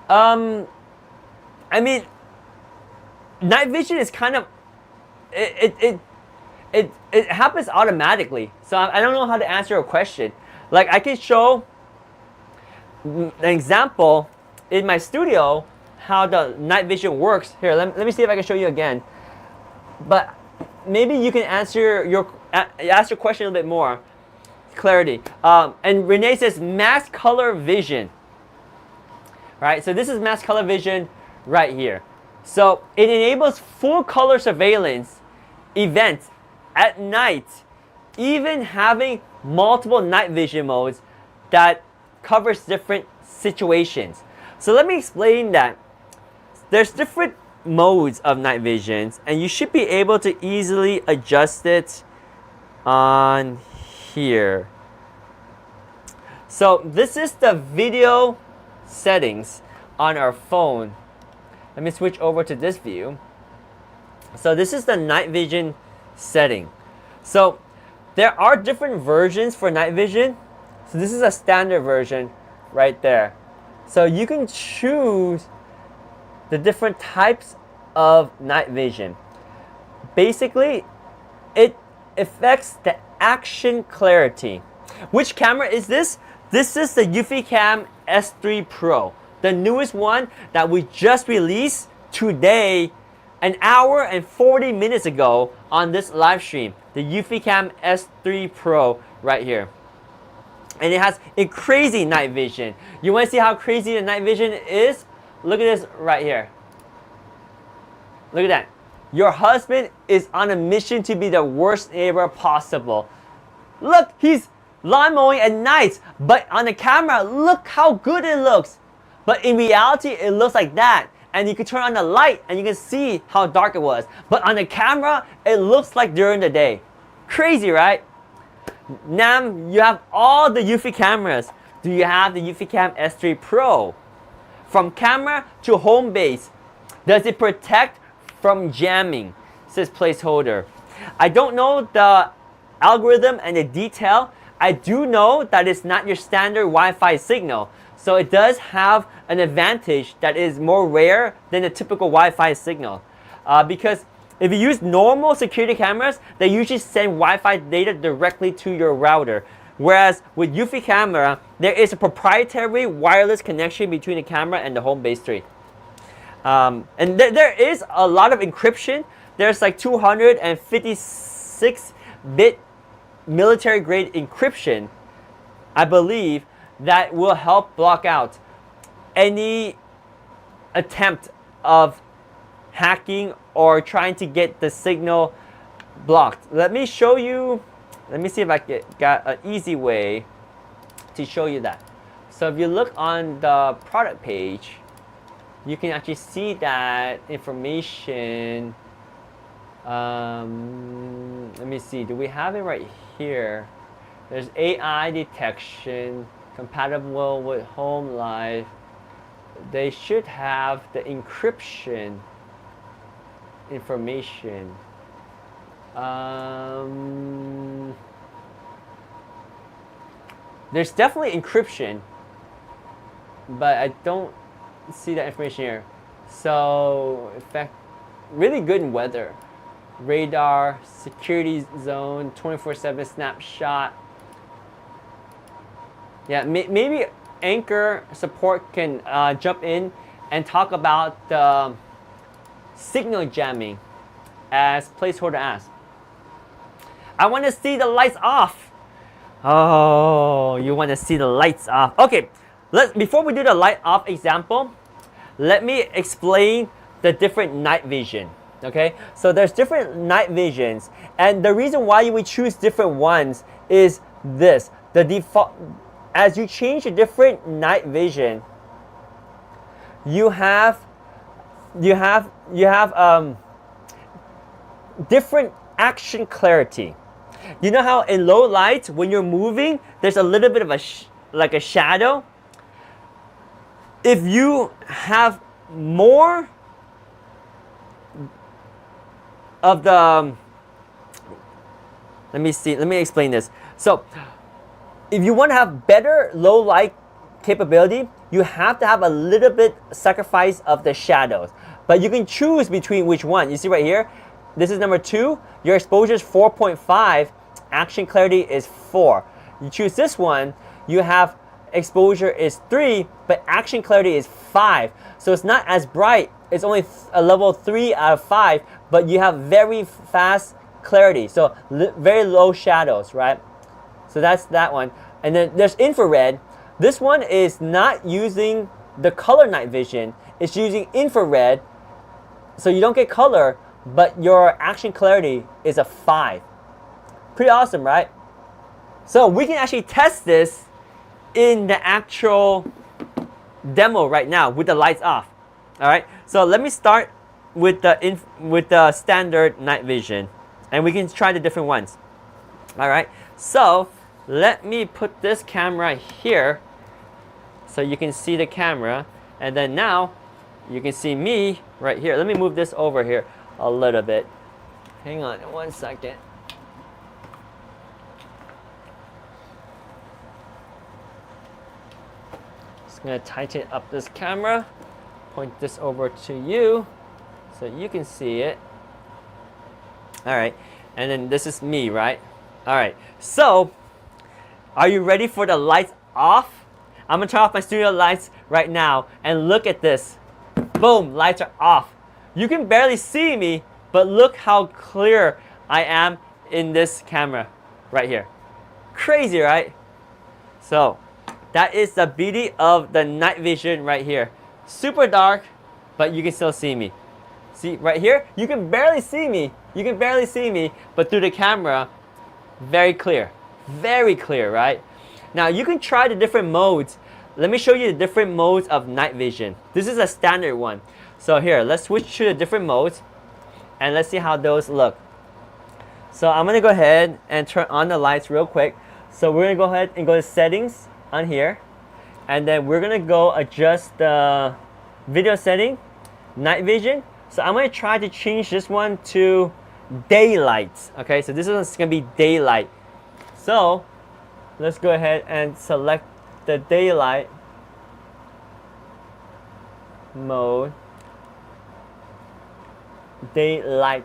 I mean, night vision is kind of, it happens automatically. So I don't know how to answer a question. Like I can show an example in my studio how the night vision works. Here, let me see if I can show you again. But maybe you can ask your question a little bit more clarity. And Renee says mass color vision. Right, so this is mass color vision right here. So it enables full color surveillance events at night, even having multiple night vision modes that covers different situations. So let me explain that. There's different modes of night visions, and you should be able to easily adjust it on here. So this is the video settings on our phone. Let me switch over to this view. So this is the night vision setting. So there are different versions for night vision. So this is a standard version right there. So you can choose the different types of night vision. Basically, it affects the action clarity. Which camera is this? This is the Eufy S3 Pro, the newest one that we just released today, an hour and 40 minutes ago on this live stream. The Eufy S3 Pro right here. And it has a crazy night vision. You want to see how crazy the night vision is? Look at this right here. Look at that. Your husband is on a mission to be the worst neighbor possible. Look, he's lawn mowing at night, but on the camera, look how good it looks. But in reality, it looks like that. And you can turn on the light and you can see how dark it was. But on the camera, it looks like during the day. Crazy, right? Nam, you have all the Eufy cameras. Do you have the Eufy S3 Pro? From camera to Homebase, does it protect from jamming? Says placeholder. I don't know the algorithm and the detail. I do know that it's not your standard Wi-Fi signal. So it does have an advantage that is more rare than a typical Wi-Fi signal. Because if you use normal security cameras, they usually send Wi-Fi data directly to your router. Whereas with Eufy camera, there is a proprietary wireless connection between the camera and the Homebase 3. And there is a lot of encryption. There's like 256-bit military grade encryption, I believe, that will help block out any attempt of hacking or trying to get the signal blocked. Let me show you. Let me see if I got an easy way to show you that. So if you look on the product page, you can actually see that information. Let me see, do we have it right here? There's AI detection, compatible with home life. they should have the encryption information. There's definitely encryption, but I don't see that information here. So, in fact, really good in weather. Radar, security zone, 24/7 snapshot. Yeah, maybe Anchor support can jump in and talk about signal jamming as placeholder asks. I want to see the lights off. Oh, you want to see the lights off. Okay, before we do the light off example, let me explain the different night vision. Okay, so there's different night visions, and the reason why you would choose different ones is this: the default. As you change a different night vision, you have different action clarity. You know how in low light, when you're moving, there's a little bit of like a shadow. If you have more of the, let me explain this. So, if you want to have better low light capability, you have to have a little bit sacrifice of the shadows. But you can choose between which one. You see right here, this is number 2. Your exposure is 4.5. Action clarity is 4. You choose this one, you have exposure is 3, but action clarity is 5. So it's not as bright. It's only a level 3 out of 5, but you have very fast clarity. So very low shadows, right? So that's that one. And then there's infrared. This one is not using the color night vision. It's using infrared. So you don't get color, but your action clarity is a 5. Pretty awesome, right? So we can actually test this in the actual demo right now with the lights off. All right. So let me start with the standard night vision, and we can try the different ones. All right. So let me put this camera here so you can see the camera, and then now you can see me right here. Let me move this over here a little bit. Hang on 1 second. Just gonna tighten up this camera, point this over to you so you can see it. All right, and then this is me, right? All right, so are you ready for the lights off? I'm gonna turn off my studio lights right now, and look at this. Boom, lights are off. You can barely see me, but look how clear I am in this camera right here. Crazy, right? So that is the beauty of the night vision right here. Super dark, but you can still see me. See right here? You can barely see me. You can barely see me, but through the camera, very clear. Very clear, right? Now you can try the different modes. Let me show you the different modes of night vision. This is a standard one. So here, let's switch to the different modes, and let's see how those look. So I'm gonna go ahead and turn on the lights real quick. So we're gonna go ahead and go to settings on here, and then we're gonna go adjust the video setting, night vision. So I'm gonna try to change this one to daylight. Okay, so this one's gonna be daylight. So let's go ahead and select the daylight mode. Daylight.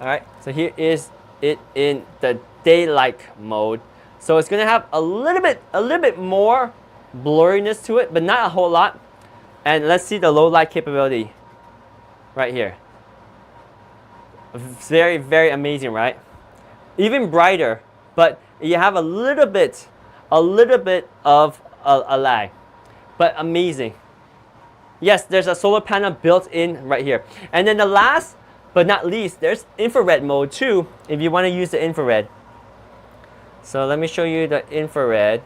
Alright, so here is it in the daylight mode. So it's gonna have a little bit more blurriness to it, but not a whole lot. And let's see the low light capability right here. Very, very amazing, right? Even brighter, but you have a little bit of a lag, but amazing. Yes, there's a solar panel built in right here. And then the last but not least, there's infrared mode too, if you want to use the infrared. So let me show you the infrared.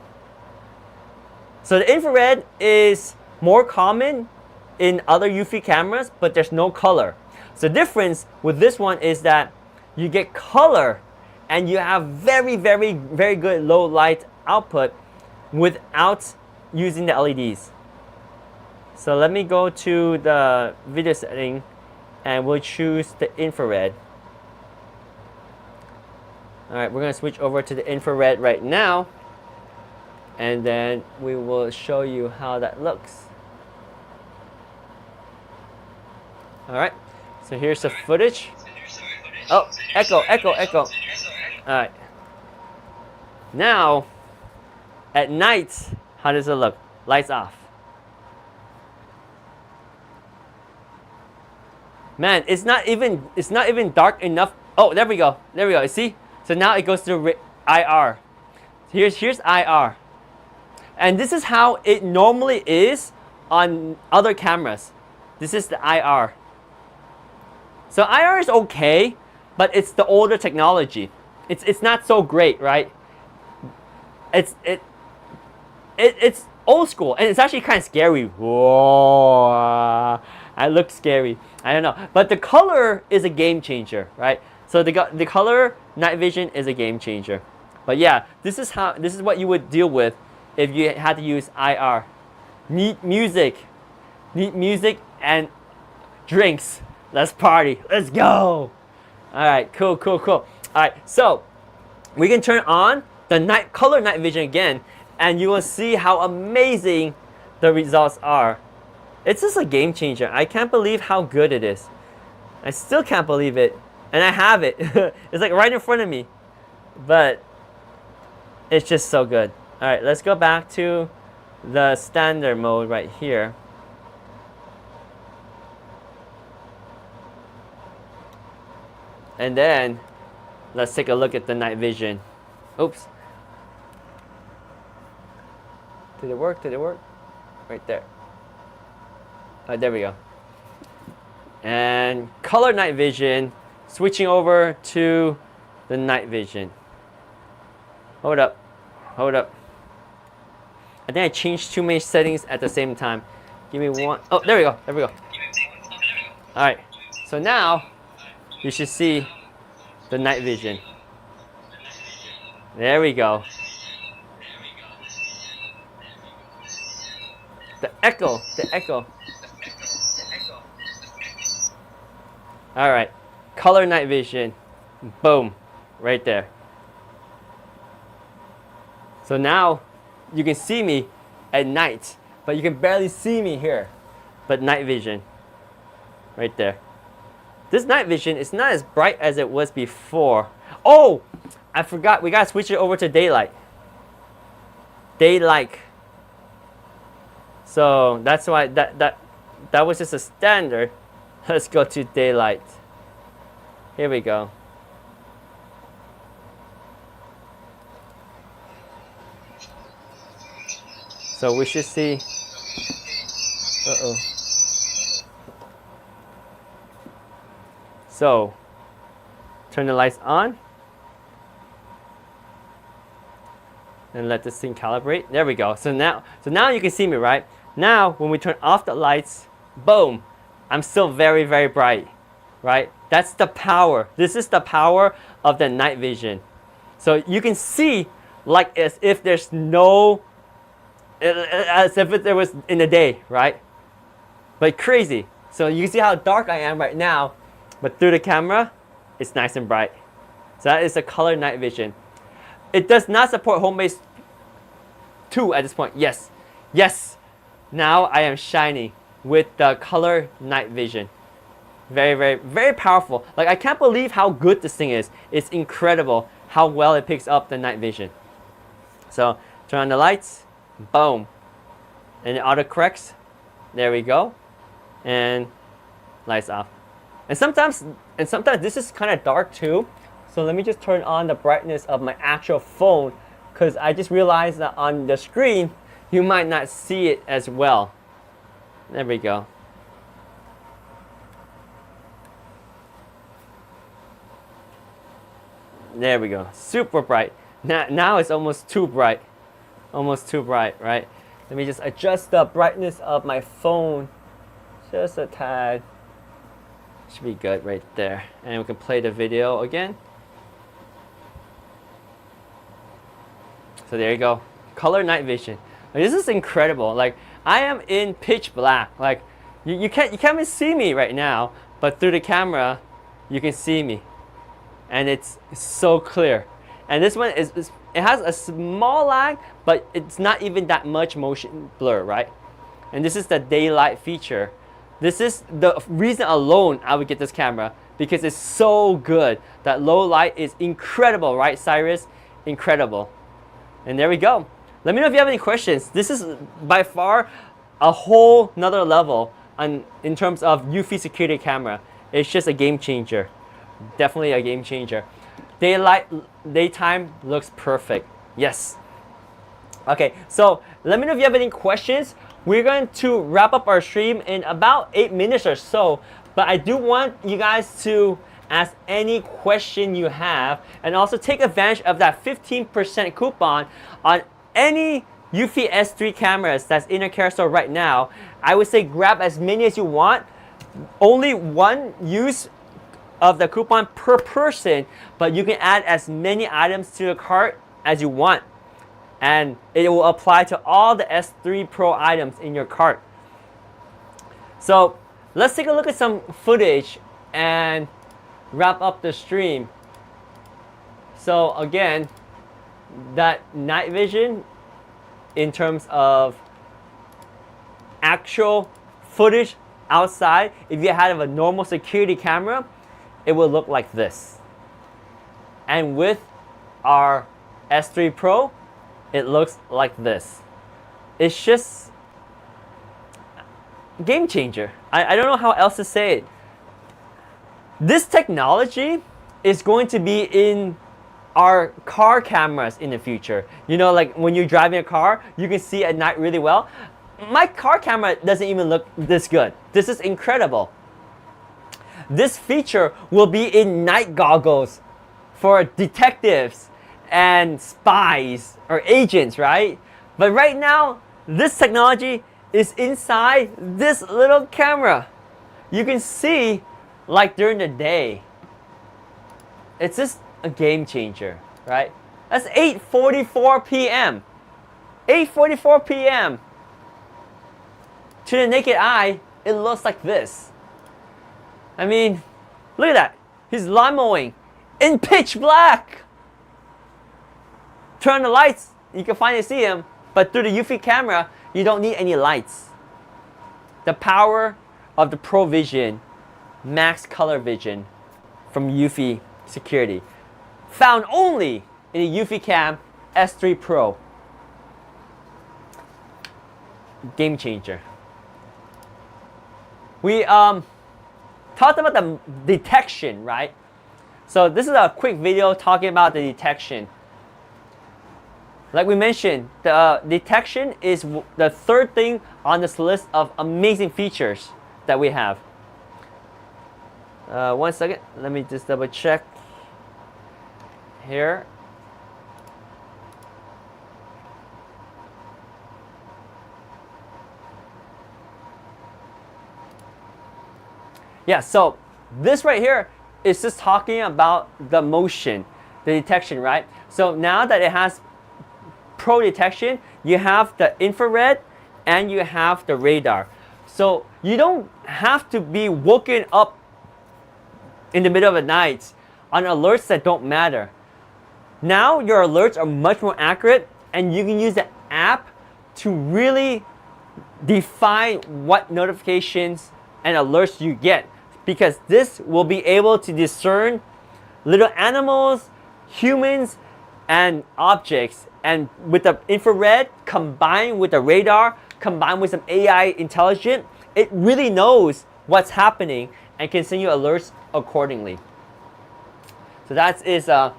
So the infrared is more common in other Eufy cameras, but there's no color. So the difference with this one is that you get color and you have very, very, very good low light output without using the LEDs. So let me go to the video setting and we'll choose the infrared. Alright, we're going to switch over to the infrared right now. And then we will show you how that looks. Alright, so here's the footage. Oh, echo. Alright. Now, at night, how does it look? Lights off. Man, it's not even dark enough. Oh, there we go. You see? So now it goes to IR. Here's IR. And this is how it normally is on other cameras. This is the IR. So IR is okay, but it's the older technology. It's not so great, right? It's old school, and it's actually kind of scary. Whoa, I look scary. I don't know, but the color is a game changer, right? So the color night vision is a game changer. But yeah, this is what you would deal with if you had to use IR. Need music and drinks. Let's party. Let's go. All right, cool. All right, so we can turn on the color night vision again, and you will see how amazing the results are. It's just a game changer. I can't believe how good it is. I still can't believe it, and I have it. It's like right in front of me, but it's just so good. All right, let's go back to the standard mode right here. And then let's take a look at the night vision. Oops. Did it work? Right there. There we go. And color night vision, switching over to the night vision. Hold up. I think I changed too many settings at the same time. Give me one. Oh, there we go. All right. So now you should see the night vision. There we go. The echo. All right, color night vision, boom, right there. So now you can see me at night, but you can barely see me here. But night vision, right there. This night vision is not as bright as it was before. Oh, I forgot, we gotta switch it over to daylight. So that's why that was just a standard. Let's go to daylight. Here we go. So we should see. So turn the lights on and let this thing calibrate. There we go. So now you can see me, right? Now when we turn off the lights, boom, I'm still very, very bright, right? That's the power. This is the power of the night vision. So you can see like as if there's no, as if there was in the day, right? But crazy. So you can see how dark I am right now, but through the camera, it's nice and bright. So that is the color night vision. It does not support Homebase 2 at this point. Yes. Now I am shining with the color night vision. Very, very, very powerful. Like, I can't believe how good this thing is. It's incredible how well it picks up the night vision. So turn on the lights, boom, and it auto corrects. There we go, and lights off. And sometimes this is kind of dark too. So let me just turn on the brightness of my actual phone, because I just realized that on the screen you might not see it as well. There we go. There we go. Super bright. Now it's almost too bright. Almost too bright, right? Let me just adjust the brightness of my phone just a tad. Should be good right there. And we can play the video again. So there you go. Color night vision. Like, this is incredible. Like, I am in pitch black. Like, you can't even see me right now, but through the camera, you can see me, and it's so clear. And this one it has a small lag, but it's not even that much motion blur, right? And this is the daylight feature. This is the reason alone I would get this camera, because it's so good. That low light is incredible, right, Cyrus? Incredible. And there we go. Let me know if you have any questions. This is by far a whole nother level in terms of Eufy security camera. It's just a game changer. Definitely a game changer. Daytime looks perfect. Yes. Okay, so let me know if you have any questions. We're going to wrap up our stream in about 8 minutes or so, but I do want you guys to ask any question you have, and also take advantage of that 15% coupon on any Eufy S3 cameras that's in your carousel right now. I would say grab as many as you want. Only one use of the coupon per person, but you can add as many items to the cart as you want. And it will apply to all the S3 Pro items in your cart. So let's take a look at some footage and wrap up the stream. So again, that night vision in terms of actual footage outside, if you had a normal security camera, it will look like this. And with our S3 Pro, it looks like this. It's just game changer. I don't know how else to say it. This technology is going to be in our car cameras in the future. You know, like when you're driving a car, you can see at night really well. My car camera doesn't even look this good. This is incredible. This feature will be in night goggles for detectives and spies or agents, right? But right now, this technology is inside this little camera. You can see like during the day. It's just a game changer, right? That's 8:44 p.m. 8:44 p.m. To the naked eye, it looks like this. I mean, look at that. He's lawn mowing in pitch black. Turn on the lights, you can finally see him, but through the Eufy camera, you don't need any lights. The power of the Pro Vision, Max Color Vision from Eufy Security. Found only in the Eufy Cam S3 Pro. Game changer. We talked about the detection, right? So this is a quick video talking about the detection. Like we mentioned, the detection is the third thing on this list of amazing features that we have. 1 second, let me just double check here. Yeah, so this right here is just talking about the motion, the detection, right? So now that it has Pro detection, you have the infrared and you have the radar. So you don't have to be woken up in the middle of the night on alerts that don't matter. Now your alerts are much more accurate, and you can use the app to really define what notifications and alerts you get, because this will be able to discern little animals, humans, and objects. And with the infrared combined with the radar, combined with some AI intelligence, it really knows what's happening and can send you alerts accordingly. So that is a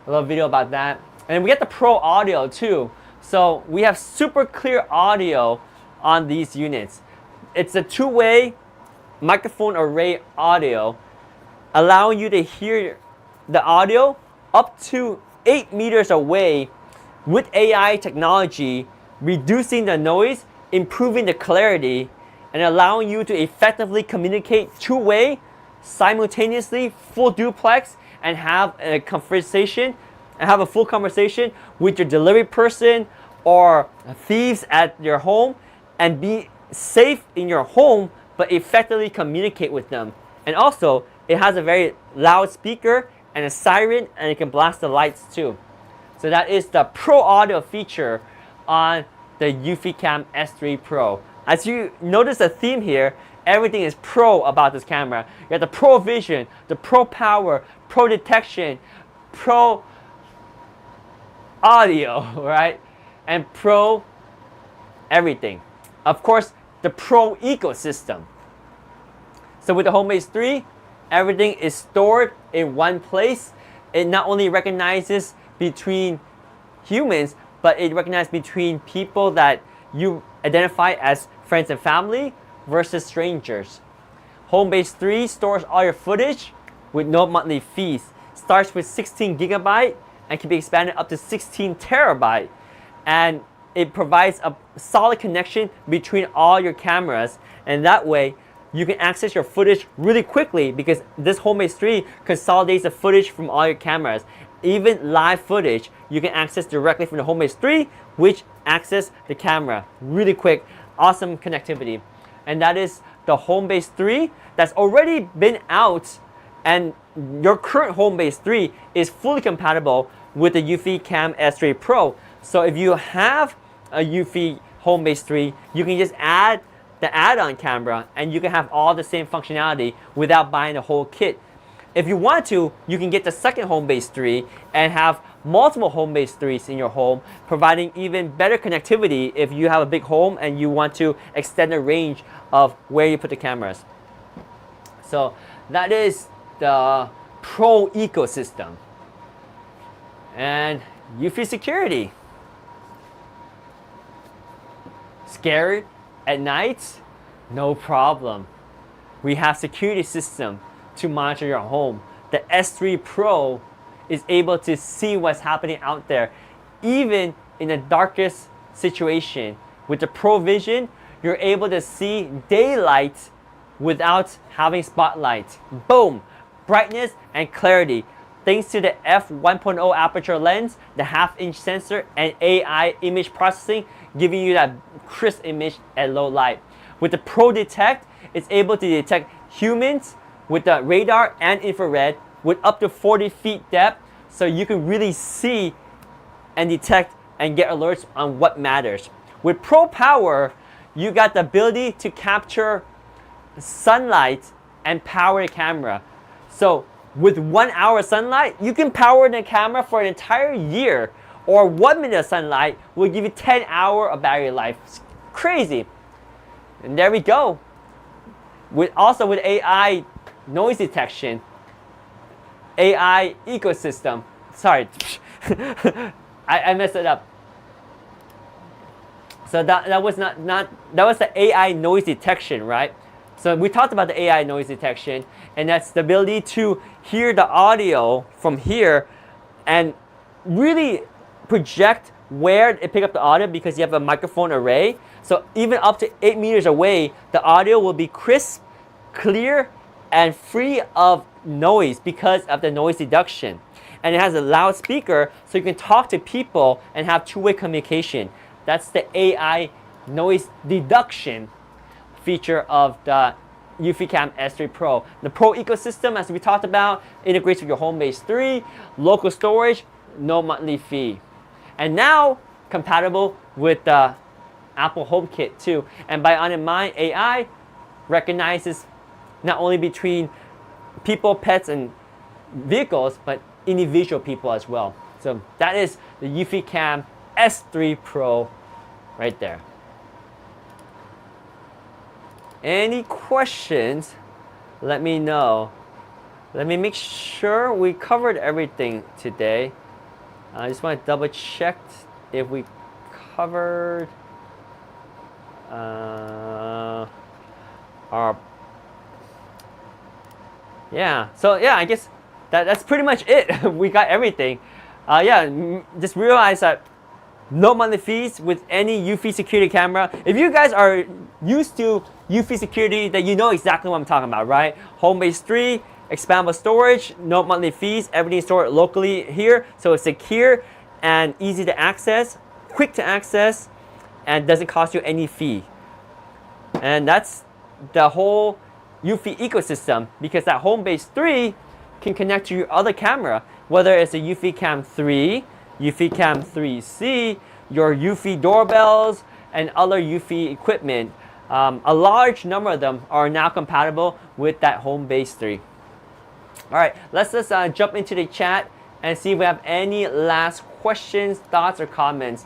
little video about that. And we get the Pro audio too. So we have super clear audio on these units. It's a two-way microphone array audio, allowing you to hear the audio up to 8 meters away with AI technology, reducing the noise, improving the clarity, and allowing you to effectively communicate two-way, simultaneously, full duplex, and have a conversation, and have a full conversation with your delivery person, or thieves at your home and be safe in your home, but effectively communicate with them. And also, it has a very loud speaker and a siren, and it can blast the lights too. So that is the Pro Audio feature on the Eufy Cam S3 Pro. As you notice the theme here, everything is pro about this camera. You have the Pro Vision, the Pro Power, Pro Detection, Pro Audio, right? And Pro everything. Of course, the Pro ecosystem. So with the Homebase 3, everything is stored in one place. It not only recognizes between humans, but it recognizes between people that you identify as friends and family versus strangers. Homebase 3 stores all your footage with no monthly fees. Starts with 16 gigabyte and can be expanded up to 16 terabyte. And it provides a solid connection between all your cameras, and that way you can access your footage really quickly because this Homebase 3 consolidates the footage from all your cameras. Even live footage you can access directly from the Homebase 3, which access the camera really quick. Awesome connectivity. And that is the Homebase 3 that's already been out, and your current Homebase 3 is fully compatible with the Eufy Cam S3 Pro. So if you have a Eufy Homebase 3, you can just add the add-on camera and you can have all the same functionality without buying the whole kit. If you want to, you can get the second Homebase 3 and have multiple Homebase 3s in your home, providing even better connectivity if you have a big home and you want to extend the range of where you put the cameras. So that is the Pro ecosystem. And Eufy security. Scared at night? No problem. We have security system to monitor your home. The S3 Pro is able to see what's happening out there, even in the darkest situation. With the Pro Vision, you're able to see daylight without having spotlight. Boom! Brightness and clarity. Thanks to the f1.0 aperture lens, the half-inch sensor, and AI image processing, giving you that crisp image at low light. With the Pro Detect, it's able to detect humans with the radar and infrared with up to 40 feet depth, so you can really see and detect and get alerts on what matters. With Pro Power, you got the ability to capture sunlight and power the camera. So with 1 hour sunlight, you can power the camera for an entire year, or 1 minute of sunlight will give you 10 hours of battery life. It's crazy. And there we go. Also with AI noise detection, AI ecosystem. Sorry, I messed it up. So that was not that was the AI noise detection, right? So we talked about the AI noise detection, and that's the ability to hear the audio from here and really project where it pick up the audio because you have a microphone array. So even up to 8 meters away, the audio will be crisp, clear, and free of noise because of the noise deduction. And it has a loudspeaker, so you can talk to people and have two-way communication. That's the AI noise deduction feature of the Eufy Cam S3 Pro. The Pro ecosystem, as we talked about, integrates with your Homebase 3, local storage, no monthly fee. And now compatible with the Apple HomeKit too. And by On In Mind, AI recognizes not only between people, pets, and vehicles, but individual people as well. So that is the Eufy Cam S3 Pro right there. Any questions? Let me know. Let me make sure we covered everything today. I just want to double check if we covered our, yeah. So yeah, I guess that's pretty much it. We got everything. Yeah, just realize that no monthly fees with any Eufy security camera. If you guys are used to Eufy security, then you know exactly what I'm talking about, right? Homebase 3, expandable storage, no monthly fees, everything stored locally here, so it's secure and easy to access. quick to access, and doesn't cost you any fee. And that's the whole Eufy ecosystem, because that Homebase 3 can connect to your other camera, whether it's a Eufy Cam 3, Eufy Cam 3C, your Eufy doorbells, and other Eufy equipment. A large number of them are now compatible with that Homebase 3. All right, let's just jump into the chat and see if we have any last questions, thoughts, or comments.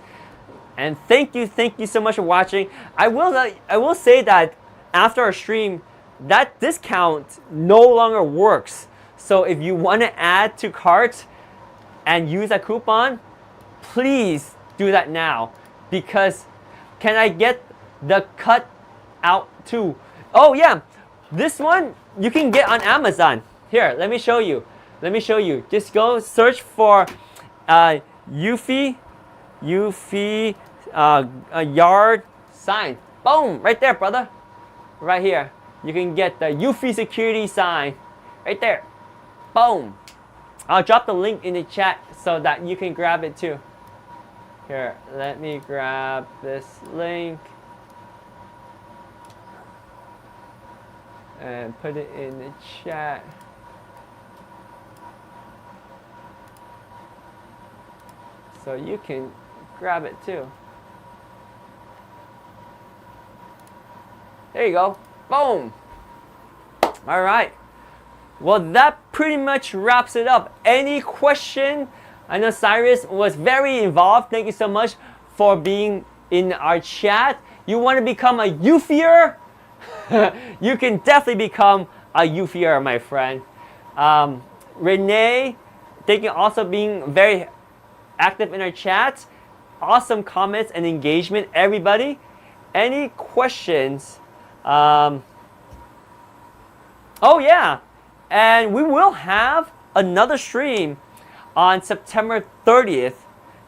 And thank you so much for watching. I will say that after our stream, that discount no longer works. So if you want to add to cart and use a coupon, please do that now. Because can I get the cut out too? Oh yeah, this one you can get on Amazon. Here, let me show you. Just go search for Eufy a yard sign. Boom, right there, brother. Right here. You can get the Eufy security sign. Right there. Boom. I'll drop the link in the chat so that you can grab it too. Here, let me grab this link and put it in the chat. So you can grab it too. There you go. Boom. All right. Well, that pretty much wraps it up. Any question? I know Cyrus was very involved. Thank you so much for being in our chat. You want to become a Eufyer? You can definitely become a Eufyer, my friend. Renee, thank you also being very active in our chat. Awesome comments and engagement, everybody. Any questions? Oh yeah, and we will have another stream on September 30th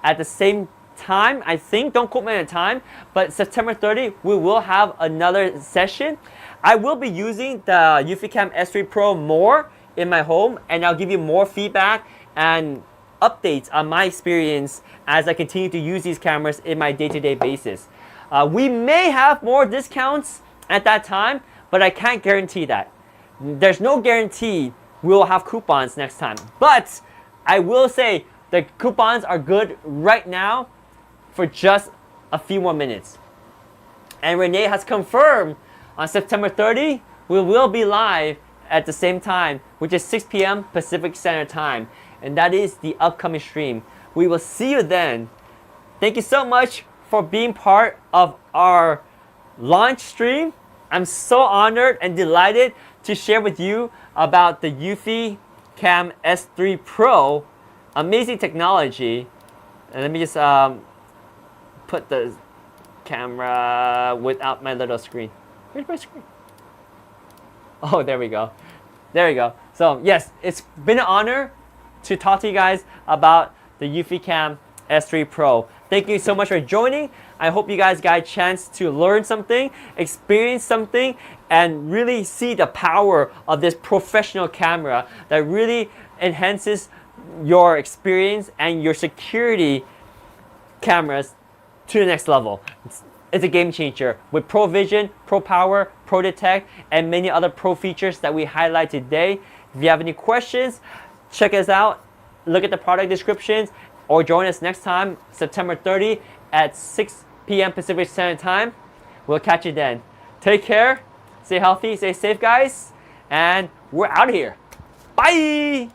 at the same time. I think, don't quote me on the time, but September 30th we will have another session. I will be using the Eufy Cam S3 Pro more in my home, and I'll give you more feedback and updates on my experience as I continue to use these cameras in my day-to-day basis. We may have more discounts at that time, but I can't guarantee that. There's no guarantee we'll have coupons next time. But I will say the coupons are good right now for just a few more minutes. And Renee has confirmed on September 30, we will be live at the same time, which is 6 p.m. Pacific Standard Time. And that is the upcoming stream. We will see you then. Thank you so much for being part of our launch stream. I'm so honored and delighted to share with you about the Eufy Cam S3 Pro. Amazing technology. And let me just put the camera without my little screen. Where's my screen? Oh, there we go. There we go. So yes, it's been an honor to talk to you guys about the Eufy Cam S3 Pro. Thank you so much for joining. I hope you guys got a chance to learn something, experience something, and really see the power of this professional camera that really enhances your experience and your security cameras to the next level. It's a game changer with Pro Vision, Pro Power, Pro Detect, and many other pro features that we highlight today. If you have any questions, check us out, look at the product descriptions, or join us next time, September 30 at 6 p.m. Pacific Standard Time. We'll catch you then. Take care, stay healthy, stay safe, guys, and we're out of here. Bye!